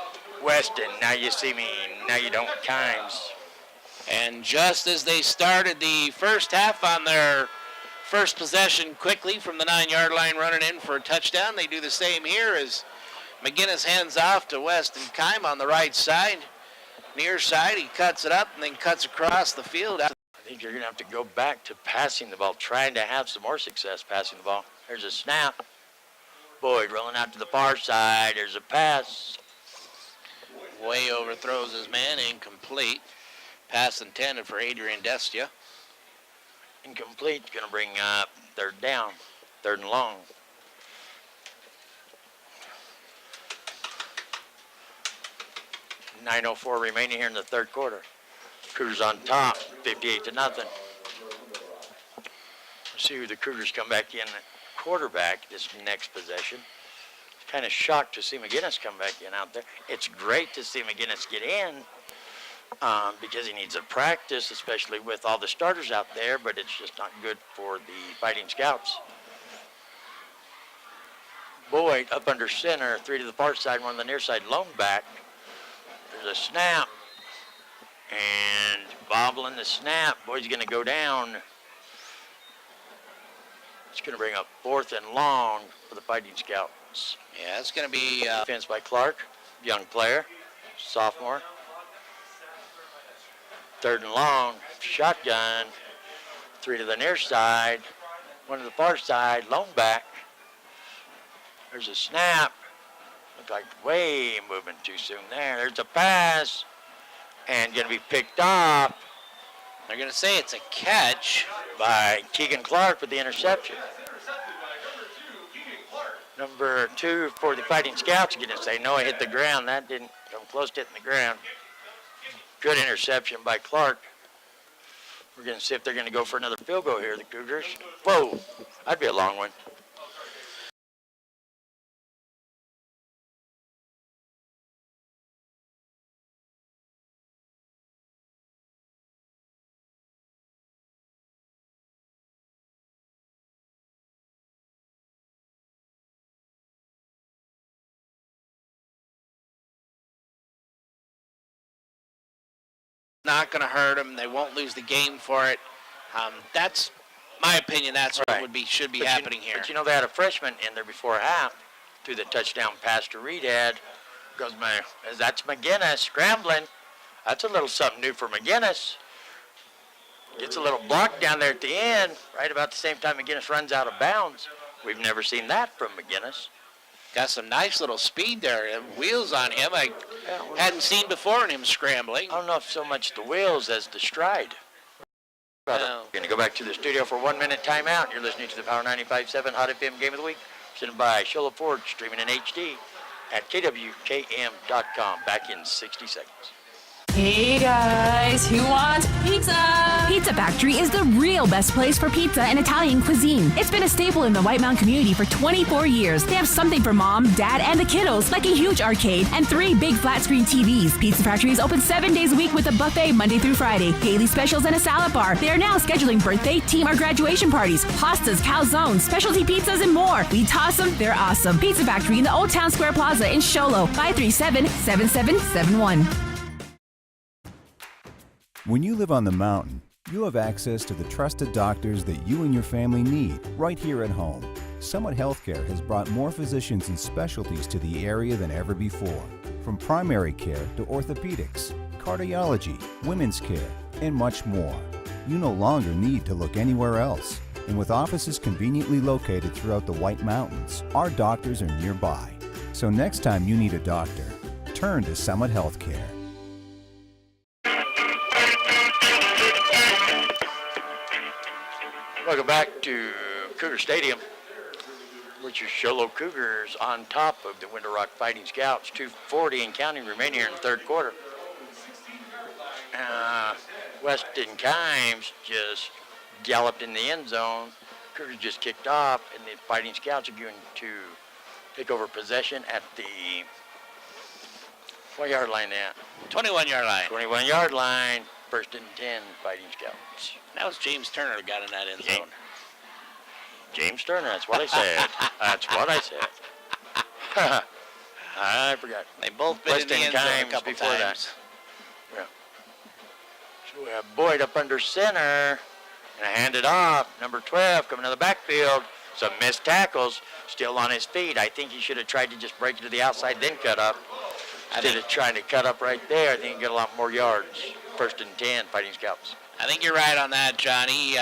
Weston. Now you see me, now you don't, Kimes. And just as they started the first half on their first possession quickly from the 9-yard line running in for a touchdown, they do the same here as McGinnis hands off to Weston Kime on the right side. Near side, he cuts it up and then cuts across the field. I think you're going to have to go back to passing the ball, trying to have some more success passing the ball. There's a snap. Boyd rolling out to the far side. There's a pass. Way overthrows his man, incomplete. Pass intended for Adrian Destia. Incomplete, going to bring up third down, third and long. .904 remaining here in the third quarter. Cougars on top, 58-0. Let's see who the Cougars come back in at quarterback this next possession. Kind of shocked to see McGinnis come back in out there. It's great to see McGinnis get in because he needs a practice, especially with all the starters out there, but it's just not good for the Fighting Scouts. Boyd up under center, 3 to the far side, 1 on the near side, lone back. There's a snap, and bobbling the snap. Boyd's going to go down. It's going to bring up 4th and long for the Fighting Scouts. Yeah, it's going to be defense by Clark, young player, sophomore. 3rd and long, shotgun. 3 to the near side, 1 to the far side, lone back. There's a snap. Looked like way moving too soon there. There's a pass, and going to be picked off. They're going to say it's a catch by Keegan Clark with the interception. Number 2 for the Fighting Scouts going to say, no, it hit the ground. That didn't come close to hitting the ground. Good interception by Clark. We're going to see if they're going to go for another field goal here, the Cougars. Whoa, that'd be a long one. Not going to hurt them. They won't lose the game for it. That's my opinion. That's what should be happening here. But you know, they had a freshman in there before half, threw the touchdown pass to Reedhead. That's McGinnis scrambling. That's a little something new for McGinnis. Gets a little block down there at the end, right about the same time McGinnis runs out of bounds. We've never seen that from McGinnis. Got some nice little speed there. Wheels on him I hadn't seen before in him scrambling. I don't know if so much the wheels as the stride. We're going to go back to the studio for 1 minute timeout. You're listening to the Power 95.7 Hot FM Game of the Week, presented by Shola Ford, streaming in HD at KWKM.com. Back in 60 seconds. Hey guys, who wants pizza? Pizza Factory is the real best place for pizza and Italian cuisine. It's been a staple in the White Mountain community for 24 years. They have something for mom, dad, and the kiddos, like a huge arcade and 3 big flat screen TVs. Pizza Factory is open 7 days a week with a buffet Monday through Friday, daily specials, and a salad bar. They are now scheduling birthday, team, or graduation parties, pastas, calzones, specialty pizzas, and more. We toss them, they're awesome. Pizza Factory in the Old Town Square Plaza in Sholo, 537-7771. When you live on the mountain, you have access to the trusted doctors that you and your family need right here at home. Summit Healthcare has brought more physicians and specialties to the area than ever before. From primary care to orthopedics, cardiology, women's care, and much more. You no longer need to look anywhere else. And with offices conveniently located throughout the White Mountains, our doctors are nearby. So next time you need a doctor, turn to Summit Healthcare. Welcome back to Cougar Stadium, which is Sholo Cougars on top of the Winter Rock Fighting Scouts. 2:40 and counting remaining here in the third quarter. Weston Kimes just galloped in the end zone. Cougars just kicked off, and the Fighting Scouts are going to take over possession at the, what yard line at? 21-yard line. 21-yard line, 1st and 10, Fighting Scouts. That was James Turner who got in that end zone. James Turner, that's what I said. That's what I said. I forgot. They both been in the end zone a couple before times. That. Yeah. So we have Boyd up under center, and I hand it off. Number 12 coming to the backfield. Some missed tackles, still on his feet. I think he should have tried to just break it to the outside, then cut up. Instead of trying to cut up right there, I think he can get a lot more yards. 1st and 10, Fighting Scouts. I think you're right on that, John. He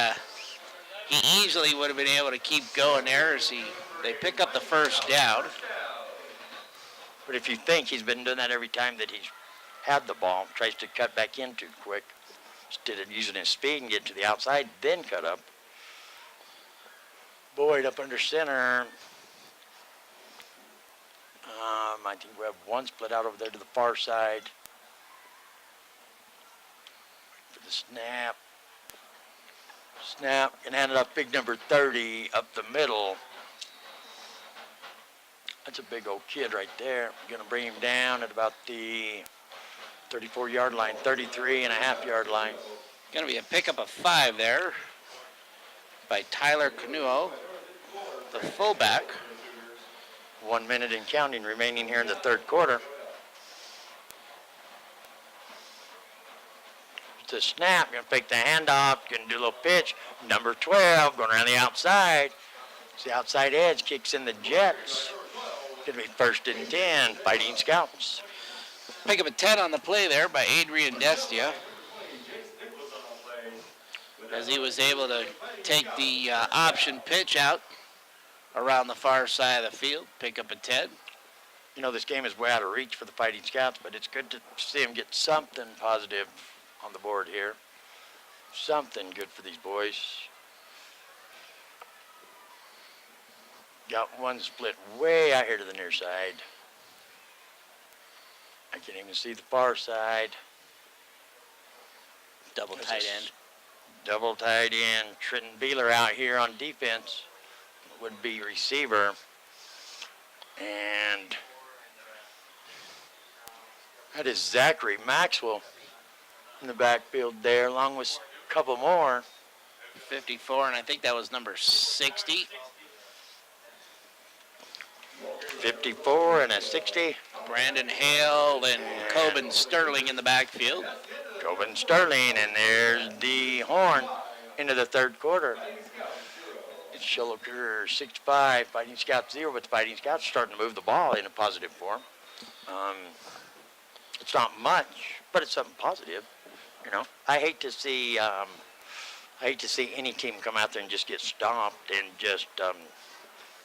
easily would have been able to keep going there as they pick up the first down. But if you think he's been doing that every time that he's had the ball, tries to cut back in too quick, instead of using his speed and get to the outside, then cut up. Boyd up under center. I think we have one split out over there to the far side. For the snap. Snap, and hand it off big number 30 up the middle. That's a big old kid right there. We're going to bring him down at about the 34-yard line, 33.5-yard line. Going to be a pickup of 5 there by Tyler Canuo, the fullback. 1 minute and counting remaining here in the third quarter. It's a snap, going to fake the handoff, going to do a little pitch. Number 12 going around the outside. It's the outside edge, kicks in the Jets. Going to be 1st and 10, Fighting Scouts. Pick up a 10 on the play there by Adrian Destia, as he was able to take the option pitch out around the far side of the field, pick up a 10. You know, this game is way out of reach for the Fighting Scouts, but it's good to see them get something positive on the board here. Something good for these boys. Got one split way out here to the near side. I can't even see the far side. Double tight end. Double tied in. Trenton Beeler out here on defense. Would be receiver. And that is Zachary Maxwell in the backfield there, along with a couple more. 54, and I think that was number 60. 54 and a 60. Brandon Hale and Coben Sterling in the backfield. Coben Sterling, and there's the horn into the third quarter. It's Show Cougars 65, Fighting Scouts 0, but the Fighting Scouts are starting to move the ball in a positive form. It's not much, but it's something positive. You know, I hate to see any team come out there and just get stomped and just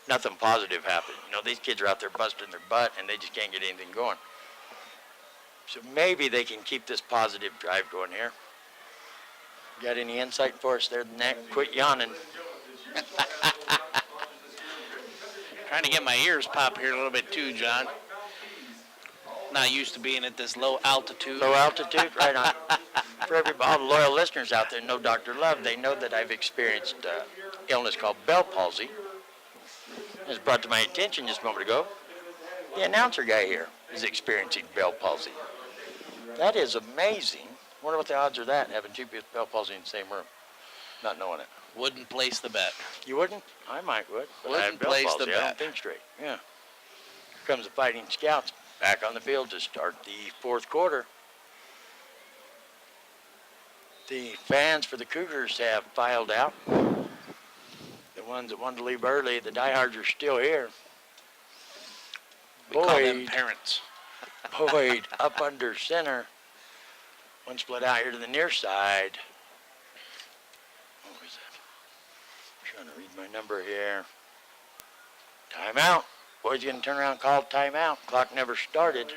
nothing positive happen. You know, these kids are out there busting their butt and they just can't get anything going. So maybe they can keep this positive drive going here. Got any insight for us there, Nick? Quit yawning. Trying to get my ears pop here a little bit too, John. Not used to being at this low altitude. Low altitude, right on. For all the loyal listeners out there, know Dr. Love, they know that I've experienced illness called Bell palsy. It was brought to my attention just a moment ago. The announcer guy here is experiencing Bell palsy. That is amazing. Wonder what the odds are that, having two people with Bell palsy in the same room, not knowing it. Wouldn't place the bet. You wouldn't? I might would. But I Wouldn't have Bell place palsy. the I bet. don't think straight. Yeah. Here comes the Fighting Scouts back on the field to start the fourth quarter. The fans for the Cougars have filed out. The ones that wanted to leave early, the diehards are still here. We call them parents. Boyd up under center. One split out here to the near side. What was that? I'm trying to read my number here. Timeout. Boyd's going to turn around and call timeout. Clock never started.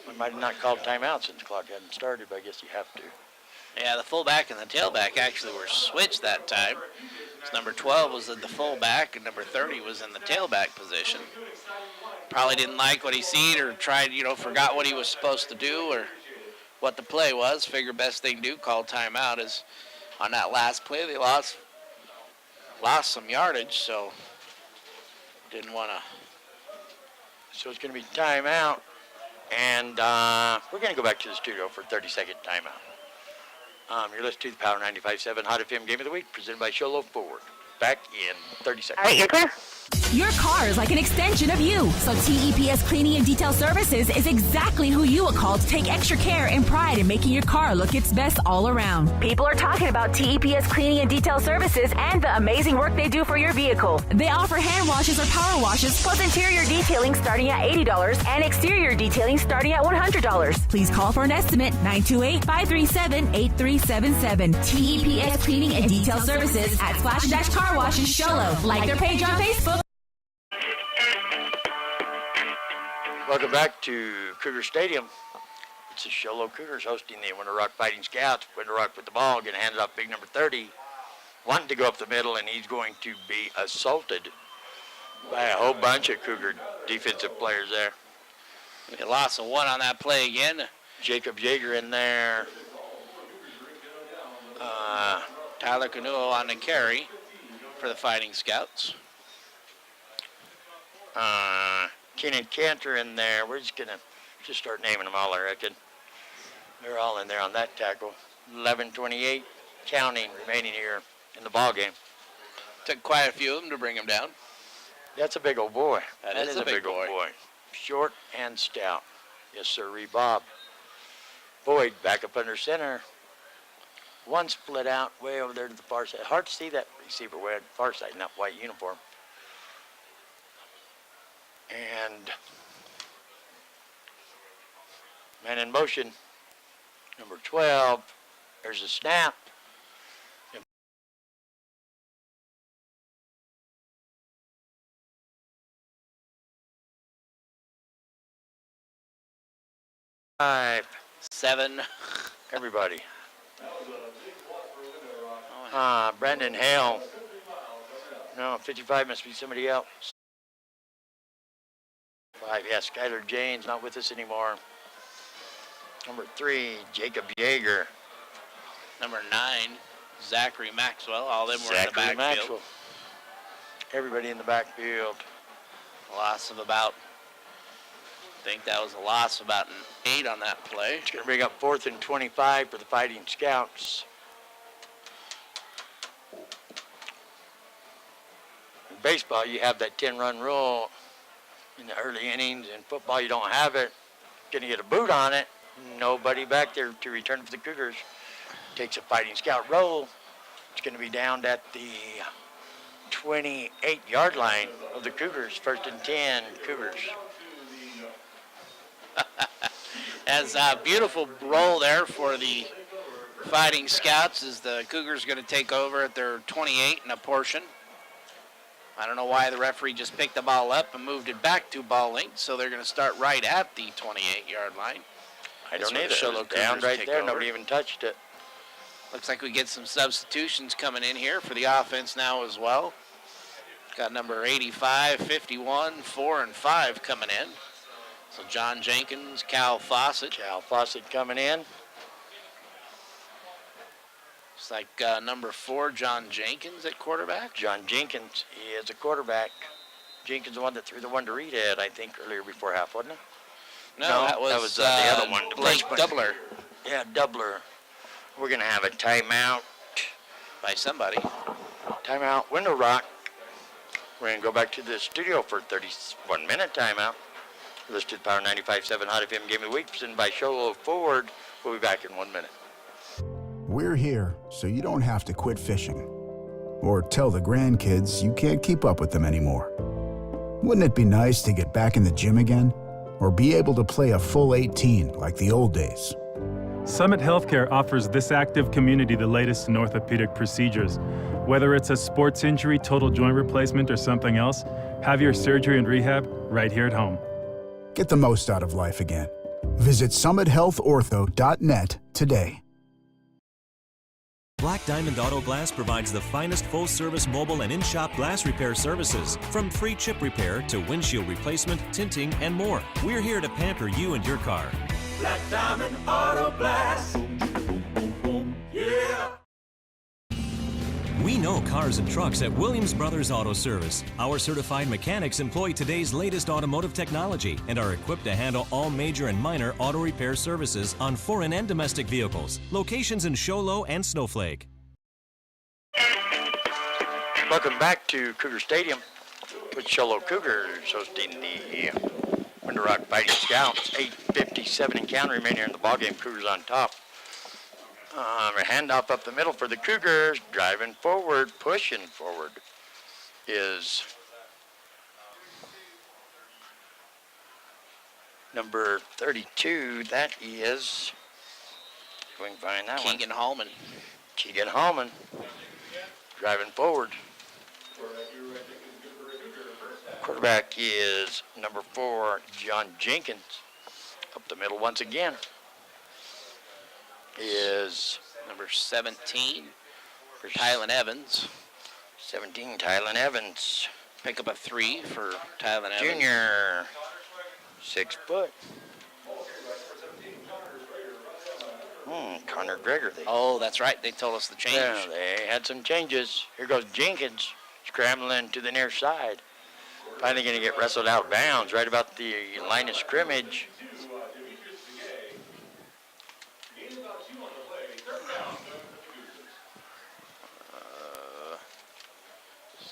We might have not called timeout since the clock hadn't started, but I guess you have to. Yeah, the fullback and the tailback actually were switched that time. So number 12 was in the fullback and number 30 was in the tailback position. Probably didn't like what he seen or tried, forgot what he was supposed to do or what the play was. Figure best thing to do, call timeout. Is on that last play they lost some yardage, so didn't want to. So it's going to be timeout, and we're going to go back to the studio for a 30-second timeout. You're listening to the Power 95.7 Hot FM Game of the Week, presented by Sholo Forward. Back in 30 seconds. All right, you're clear. Your car is like an extension of you, so TEPS Cleaning and Detail Services is exactly who you would call to take extra care and pride in making your car look its best all around. People are talking about TEPS Cleaning and Detail Services and the amazing work they do for your vehicle. They offer hand washes or power washes, plus interior detailing starting at $80 and exterior detailing starting at $100. Please call for an estimate, 928-537-8377. TEPS Cleaning and Detail Services at Splash Dash Car Wash in Sholo. Like their page on Facebook. Welcome back to Cougar Stadium. It's the Sholo Cougars hosting the Winter Rock Fighting Scouts. Winter Rock with the ball, going to hand it off big number 30. Wanting to go up the middle, and he's going to be assaulted by a whole bunch of Cougar defensive players there. They lost a one on that play again. Jacob Yeager in there. Tyler Canuo on the carry for the Fighting Scouts. Keenan Cantor in there. We're just going to start naming them all, I reckon. They're all in there on that tackle. 11:28 counting remaining here in the ball game. Took quite a few of them to bring him down. That's a big old boy. That is a big old boy. Short and stout. Yes, sir, Bob. Boyd back up under center. One split out way over there to the far side. Hard to see that receiver way on the far side in that white uniform. And man in motion, number 12. There's a snap. 5, 7. Everybody. Brandon Hale. No, 55 must be somebody else. 5, yeah, Skylar James not with us anymore. Number 3, Jacob Yeager. Number 9, Zachary Maxwell. All them were in the Zachary backfield. Maxwell. Everybody in the backfield. Loss of about, I think that was a loss of about an 8 on that play. It's going to bring up 4th and 25 for the Fighting Scouts. In baseball, you have that 10-run rule in the early innings. In football, you don't have it. Going to get a boot on it. Nobody back there to return for the Cougars. Takes a Fighting Scout roll. It's going to be down at the 28-yard line of the Cougars. 1st and 10, Cougars. As a beautiful roll there for the Fighting Scouts as the Cougars going to take over at their 28 and a portion. I don't know why the referee just picked the ball up and moved it back to ball length, so they're going to start right at the 28-yard line. I don't either. It was down right there. Nobody even touched it. Looks like we get some substitutions coming in here for the offense now as well. Got number 85, 51, 4, and 5 coming in. So John Jenkins, Cal Fawcett. Cal Fawcett coming in. Looks like number 4, John Jenkins at quarterback. John Jenkins, he is a quarterback. Jenkins, the one that threw the one to Reedhead, I think, earlier before half, wasn't it? No, that was the other one. Blake Doubler. Yeah, Doubler. We're going to have a timeout. By somebody. Timeout, Window Rock. We're going to go back to the studio for a 31-minute timeout. Listed Power 95.7 Hot FM Game of the Week, presented by Sholo Ford. We'll be back in 1 minute. We're here so you don't have to quit fishing or tell the grandkids you can't keep up with them anymore. Wouldn't it be nice to get back in the gym again or be able to play a full 18 like the old days? Summit Healthcare offers this active community the latest in orthopedic procedures. Whether it's a sports injury, total joint replacement, or something else, have your surgery and rehab right here at home. Get the most out of life again. Visit summithealthortho.net today. Black Diamond Auto Glass provides the finest full-service mobile and in-shop glass repair services. From free chip repair to windshield replacement, tinting, and more. We're here to pamper you and your car. Black Diamond Auto Glass. Yeah. We know cars and trucks at Williams Brothers Auto Service. Our certified mechanics employ today's latest automotive technology and are equipped to handle all major and minor auto repair services on foreign and domestic vehicles. Locations in Sholo and Snowflake. Welcome back to Cougar Stadium with Sholo Cougars hosting the Window Rock Fighting Scouts. 8:57 and counting remaining in the ballgame. Cougars on top. A handoff up the middle for the Cougars. Driving forward, pushing forward is number 32. That is, if we can find that Keegan Hallman. Keegan Hallman. Driving forward. Quarterback is number 4, John Jenkins. Up the middle once again is number 17 for Tylen Evans. 17, Tylen Evans. Pick up a 3 for Tylen Evans. Junior, 6 foot. Connor Greger. Oh, that's right. They told us the change. Yeah, they had some changes. Here goes Jenkins scrambling to the near side. Finally going to get wrestled out of bounds right about the line of scrimmage.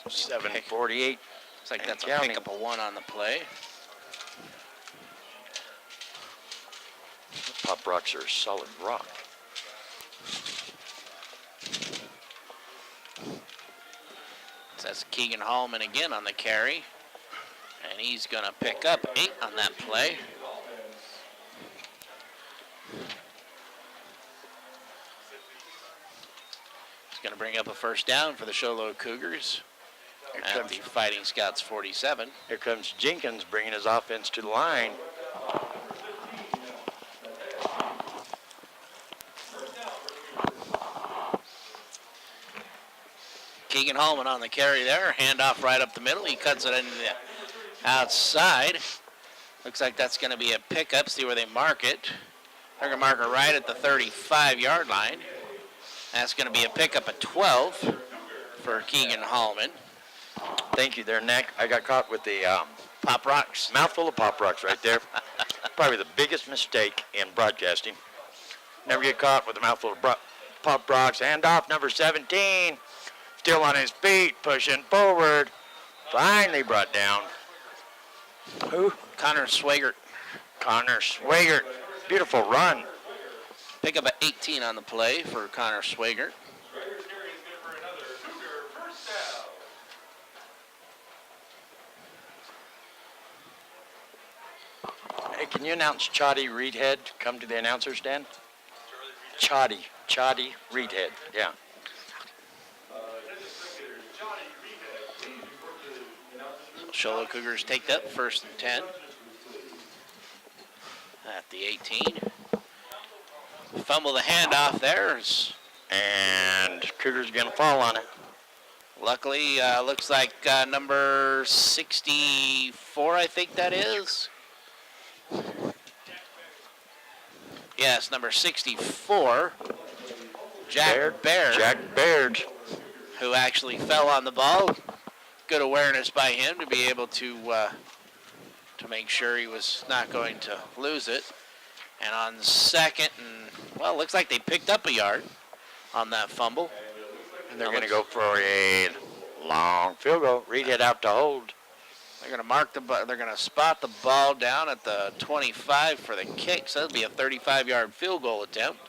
7:48. Looks like that's a pickup of 1 on the play. Pop rocks are a solid rock. So that's Keegan Hallman again on the carry. And he's going to pick up 8 on that play. He's going to bring up a first down for the Sholo Cougars. At the Fighting Scouts 47. Here comes Jenkins bringing his offense to the line. Keegan Hallman on the carry there. Handoff right up the middle. He cuts it into the outside. Looks like that's going to be a pickup. See where they mark it. They're going to mark it right at the 35-yard line. That's going to be a pickup at 12 for Keegan Hallman. Thank you there, Nick. I got caught with the Pop Rocks. mouthful of Pop Rocks right there. Probably the biggest mistake in broadcasting. Never get caught with a mouthful of Pop Rocks. Hand off, number 17. Still on his feet, pushing forward. Finally brought down. Who? Connor Swigert. Connor Swigert. Beautiful run. Pickup at 18 on the play for Connor Swigert. Hey, can you announce Choddy Reedhead? Come to the announcer stand. Choddy Reedhead. Yeah. Sholo Cougars take that 1st and 10 at the 18. Fumble the handoff there. And Cougars going to fall on it. Luckily, looks like number 64, I think that is. Yes, number 64, Jack Baird. Who actually fell on the ball. Good awareness by him to be able to make sure he was not going to lose it. And on 2nd, and well, it looks like they picked up a yard on that fumble. And they're going to go for a long field goal. Reedhead out to hold. They're going to they're going to spot the ball down at the 25 for the kick. So that'll be a 35-yard field goal attempt.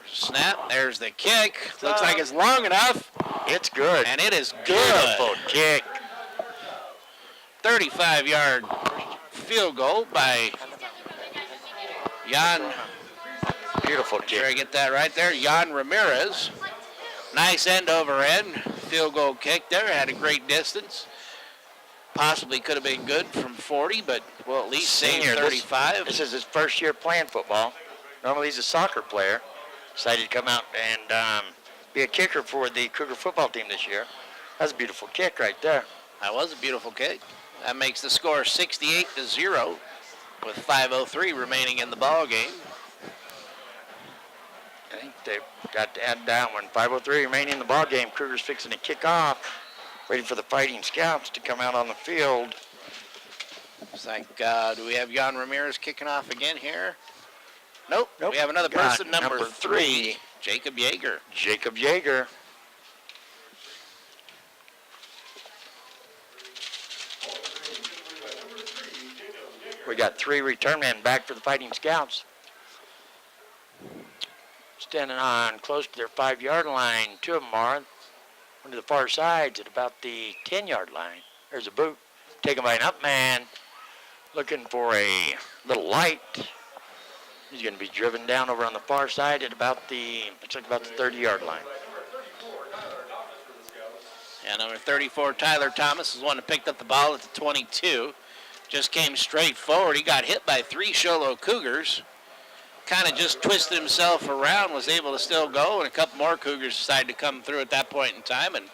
There's a snap. There's the kick. Looks like it's long enough. It's good. And it is good. Beautiful kick. 35-yard field goal by Jan. Beautiful kick. Sure I get that right there. Jan Ramirez. Nice end over end field goal kick there. Had a great distance. Possibly could have been good from 40, but will at least save 35. This is his first year playing football. Normally he's a soccer player. Decided to come out and be a kicker for the Cougar football team this year. That's a beautiful kick right there. That was a beautiful kick. That makes the score 68-0 with 5:03 remaining in the ball game. I think they've got to add that one. 5:03 remaining in the ball game. Cougars fixing to kick off. Waiting for the Fighting Scouts to come out on the field. It's like, do we have Jan Ramirez kicking off again here? Nope. We have another Got person, number 3, Jacob Yeager. Jacob Yeager. We got 3 return men back for the Fighting Scouts. Standing on close to their 5-yard line. 2 of them are. One to the far sides at about the 10-yard line. There's a boot taken by an up man. Looking for a little light. He's going to be driven down over on the far side at about the 30-yard line. And number 34, Tyler Thomas, is the one that picked up the ball at the 22. Just came straight forward. He got hit by 3 Sholo Cougars. Kind of just twisted himself around, was able to still go, and a couple more Cougars decided to come through at that point in time and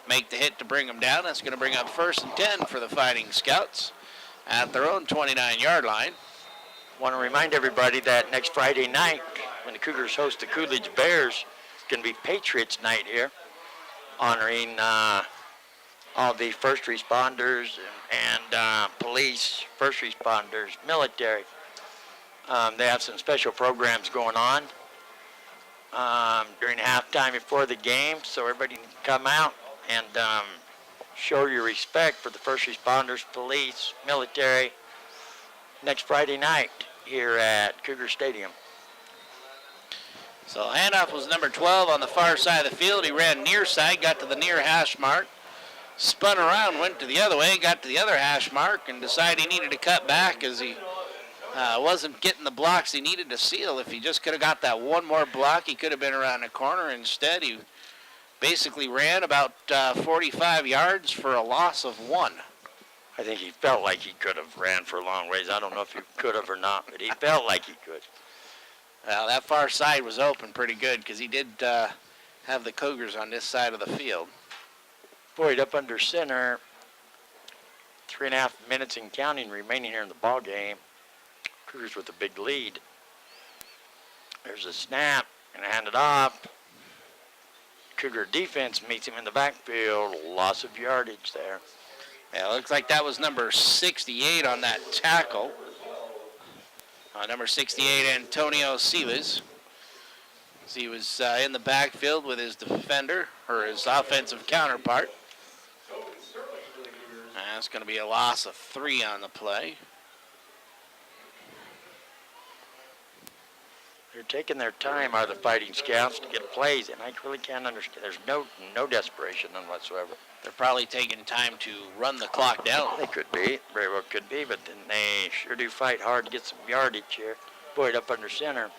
make the hit to bring him down. That's going to bring up 1st and 10 for the Fighting Scouts at their own 29-yard line. Want to remind everybody that next Friday night, when the Cougars host the Coolidge Bears, it's going to be Patriots night here, honoring all the first responders and police, first responders, military. They have some special programs going on during halftime before the game, so everybody can come out and show your respect for the first responders, police, military, next Friday night here at Cougar Stadium. So handoff was number 12 on the far side of the field. He ran near side, got to the near hash mark, spun around, went to the other way, got to the other hash mark, and decided he needed to cut back as he wasn't getting the blocks he needed to seal. If he just could have got that one more block, he could have been around the corner. Instead, he basically ran about 45 yards for a loss of 1. I think he felt like he could have ran for a long ways. I don't know if he could have or not, but he felt like he could. Well, that far side was open pretty good because he did have the Cougars on this side of the field. Boyd up under center. 3.5 minutes and counting remaining here in the ball game. Cougars with a big lead. There's a snap and hand it off. Cougar defense meets him in the backfield. Loss of yardage there. Yeah, it looks like that was number 68 on that tackle. Number 68, Antonio Silas. He was in the backfield with his defender, or his offensive counterpart. That's going to be a loss of 3 on the play. They're taking their time, are the Fighting Scouts, to get plays, and I really can't understand. There's no desperation none whatsoever. They're probably taking time to run the clock down. They could be, very well could be, but then they sure do fight hard to get some yardage here. Boyd up under center.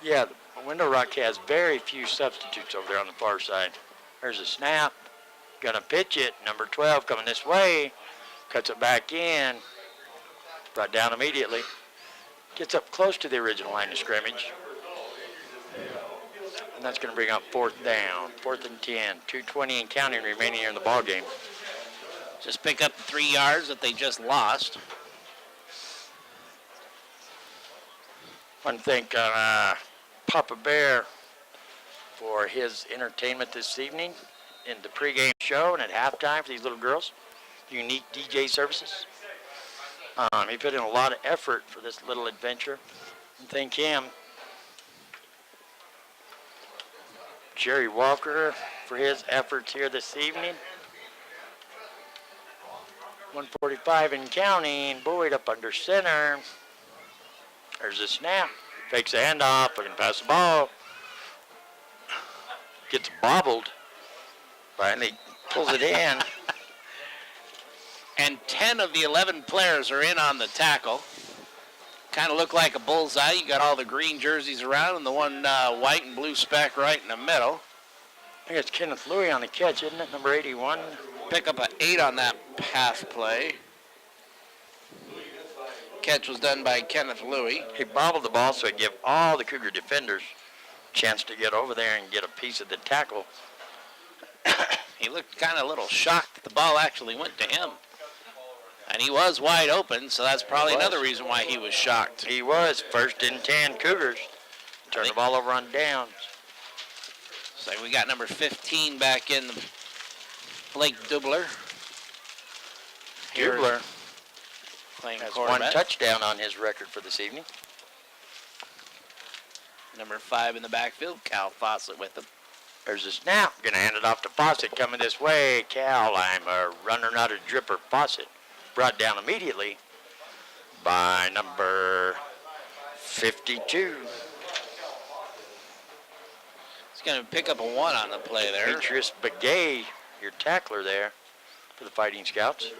Yeah, Window Rock has very few substitutes over there on the far side. There's a snap. Gonna pitch it. Number 12 coming this way. Cuts it back in. Brought down immediately. Gets up close to the original line of scrimmage. And that's going to bring up 4th down. 4th and 10. 2:20 and counting remaining here in the ball game. Just pick up the 3 yards that they just lost. I want to thank Papa Bear for his entertainment this evening in the pregame show and at halftime for these little girls. Unique DJ services. He put in a lot of effort for this little adventure. And thank him. Jerry Walker for his efforts here this evening. 1:45 and counting. Boyd up under center. There's a snap. Fakes a handoff. Looking to pass the ball. Gets bobbled. Finally pulls it in. And 10 of the 11 players are in on the tackle. Kind of look like a bullseye. You got all the green jerseys around and the one white and blue speck right in the middle. I think it's Kenneth Louie on the catch, isn't it? Number 81. Pick up an 8 on that pass play. Catch was done by Kenneth Louie. He bobbled the ball so he'd give all the Cougar defenders a chance to get over there and get a piece of the tackle. He looked kind of a little shocked that the ball actually went to him. And he was wide open, so that's probably another reason why he was shocked. He was. 1st and 10 Cougars. Turn the ball over on downs. So we got number 15 back in, Blake Dubler. Dubler playing has quarterback. 1 touchdown on his record for this evening. Number 5 in the backfield, Cal Fawcett with him. There's a snap. Going to hand it off to Fawcett coming this way. Cal, I'm a runner, not a dripper. Fawcett brought down immediately by number 52. He's going to pick up a 1 on the play there. Demetrius Begay, your tackler there for the Fighting Scouts.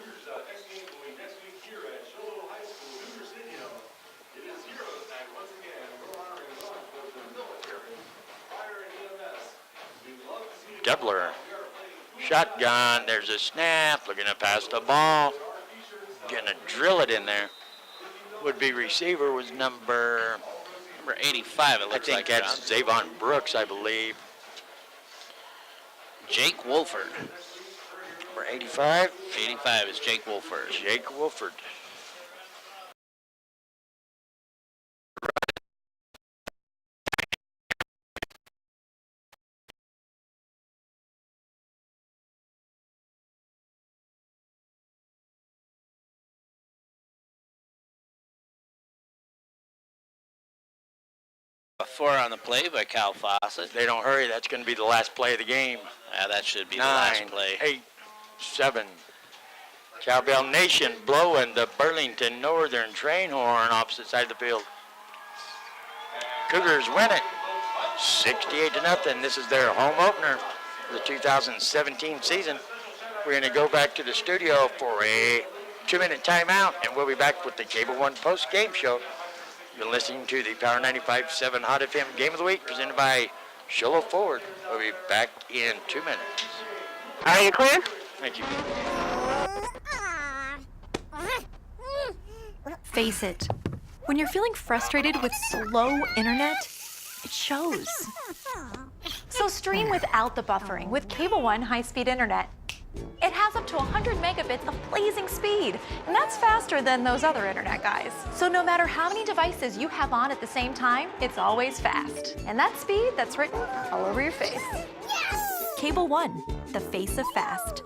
Dubler, shotgun, there's a snap, looking to pass the ball, gonna drill it in there. Would-be receiver was number 85, it looks like, I think that's Zavon Brooks, I believe. Jake Wolford. Number 85? 85 is Jake Wolford. Jake Wolford. A 4 on the play by Cal Fawcett. If they don't hurry, that's going to be the last play of the game. That should be 9, the last play. 8, 7. Cowbell Nation blowing the Burlington Northern train horn opposite side of the field. Cougars win it 68-0. This is their home opener for the 2017 season. We're going to go back to the studio for a 2-minute timeout, and we'll be back with the Cable One post-game show. You're listening to the Power 95.7 Hot FM Game of the Week presented by Sholo Ford. We'll be back in 2 minutes. Are you clear? Thank you. Face it. When you're feeling frustrated with slow internet, it shows. So stream without the buffering with Cable One high-speed internet. It has has up to 100 megabits of blazing speed, and that's faster than those other internet guys. So no matter how many devices you have on at the same time, it's always fast. And that speed, that's written all over your face. Cable One, the face of fast.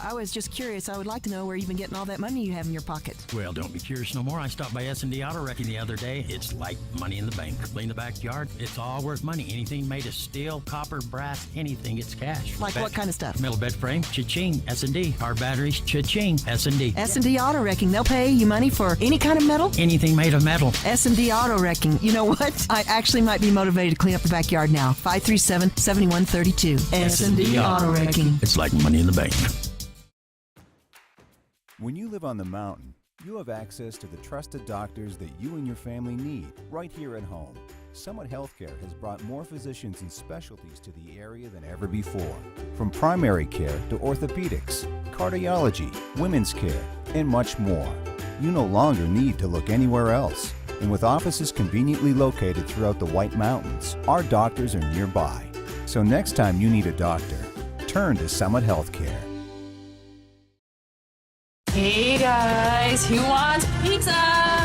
I was just curious. I would like to know where you've been getting all that money you have in your pocket. Well, don't be curious no more. I stopped by S&D Auto Wrecking the other day. It's like money in the bank. Clean the backyard. It's all worth money. Anything made of steel, copper, brass, anything, it's cash. Like what kind of stuff? Metal bed frame, cha-ching. S&D. Car batteries, cha-ching. S&D. S&D Auto Wrecking. They'll pay you money for any kind of metal? Anything made of metal. S&D Auto Wrecking. You know what? I actually might be motivated to clean up the backyard now. 537-7132. S&D Auto Wrecking. It's like money in the bank. When you live on the mountain, you have access to the trusted doctors that you and your family need right here at home. Summit Healthcare has brought more physicians and specialties to the area than ever before. From primary care to orthopedics, cardiology, women's care, and much more. You no longer need to look anywhere else. And with offices conveniently located throughout the White Mountains, our doctors are nearby. So next time you need a doctor, turn to Summit Healthcare. Hey guys, who wants pizza?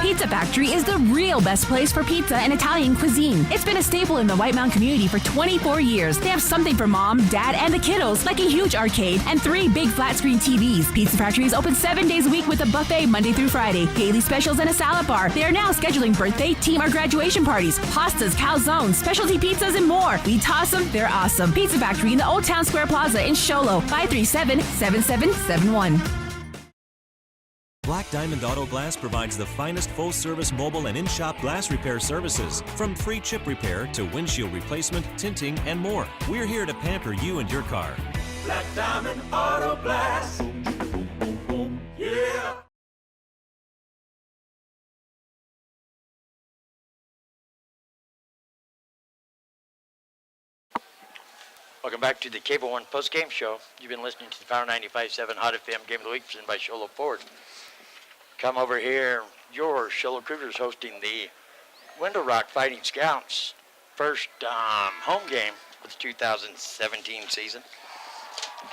Pizza Factory is the real best place for pizza and Italian cuisine. It's been a staple in the White Mountain community for 24 years. They have something for mom, dad, and the kiddos, like a huge arcade and 3 big flat screen TVs. Pizza Factory is open 7 days a week with a buffet Monday through Friday, daily specials, and a salad bar. They are now scheduling birthday, team, or graduation parties, pastas, calzones, specialty pizzas, and more. We toss them, they're awesome. Pizza Factory in the Old Town Square Plaza in Sholo, 537-7771. Black Diamond Auto Glass provides the finest full-service mobile and in-shop glass repair services, from free chip repair to windshield replacement, tinting, and more. We're here to pamper you and your car. Black Diamond Auto Glass. Yeah. Welcome back to the Cable One post-game show. You've been listening to the Power 95.7 Hot FM Game of the Week presented by Sholo Ford. Come over here. Your Sholo Cougars hosting the Window Rock Fighting Scouts first home game of the 2017 season.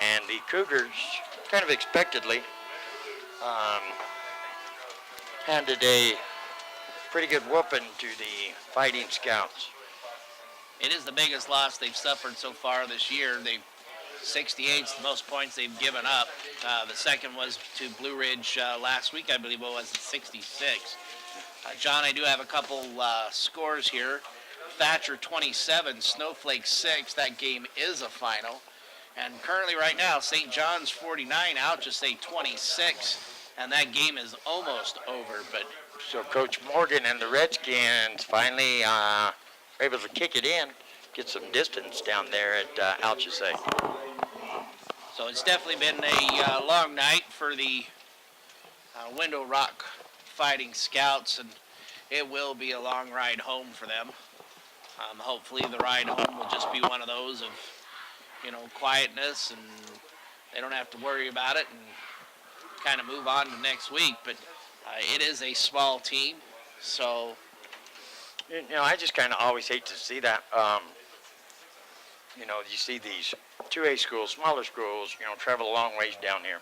And the Cougars, kind of expectedly, handed a pretty good whooping to the Fighting Scouts. It is the biggest loss they've suffered so far this year. 68's the most points they've given up. The second was to Blue Ridge last week, I believe it was, at 66. John, I do have a couple scores here. Thatcher 27, Snowflake 6. That game is a final. And currently right now, St. John's 49, out to say 26. And that game is almost over. But So Coach Morgan and the Redskins finally able to kick it in, get some distance down there at Alchesay. So it's definitely been a long night for the Window Rock Fighting Scouts, and it will be a long ride home for them. Hopefully the ride home will just be one of those of, quietness, and they don't have to worry about it and kind of move on to next week. But it is a small team, so... I just kind of always hate to see that. You see these 2A schools, smaller schools, travel a long ways down here.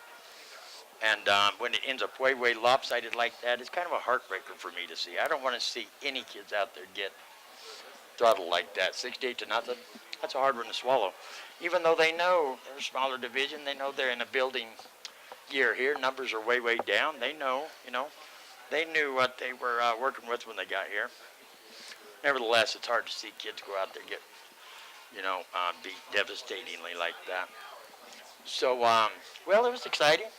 And when it ends up way, way lopsided like that, it's kind of a heartbreaker for me to see. I don't want to see any kids out there get throttled like that. 68-0, that's a hard one to swallow. Even though they know they're a smaller division, they know they're in a building year here. Numbers are way, way down. They know, they knew what they were working with when they got here. Nevertheless, it's hard to see kids go out there and get, beat devastatingly like that. So, well, it was exciting.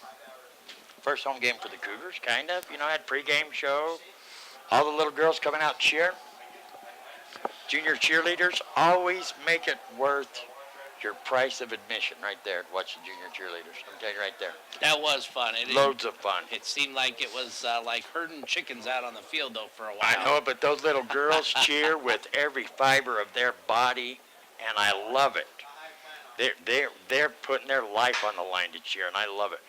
First home game for the Cougars, kind of. Had pregame show. All the little girls coming out cheer. Junior cheerleaders always make it worth your price of admission right there to watch the junior cheerleaders. I'm telling you right there. That was fun. Loads of fun. It seemed like it was like herding chickens out on the field, though, for a while. I know, but those little girls cheer with every fiber of their body, and I love it. They're putting their life on the line to cheer, and I love it.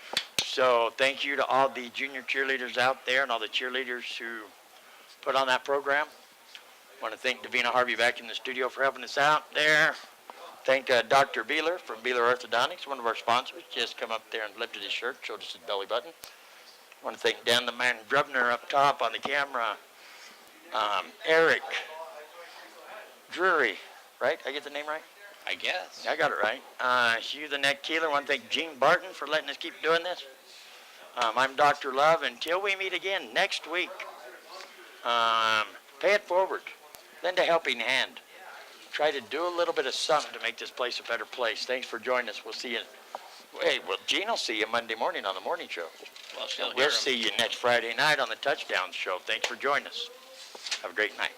So thank you to all the junior cheerleaders out there and all the cheerleaders who put on that program. I want to thank Davina Harvey back in the studio for helping us out there. Thank Dr. Beeler from Beeler Orthodontics, one of our sponsors. Just come up there and lifted his shirt, showed us his belly button. I want to thank Dan the Man Grubner up top on the camera. Eric Drury, right? I get the name right? I guess. I got it right. Hugh the Neck Keeler. I want to thank Gene Barton for letting us keep doing this. I'm Dr. Love. Until we meet again next week, pay it forward. Lend a helping hand. Try to do a little bit of something to make this place a better place. Thanks for joining us. We'll see you. Hey, well, Gene will see you Monday morning on the morning show. Well, she'll hear We'll him. see you next Friday night on the Touchdown Show. Thanks for joining us. Have a great night.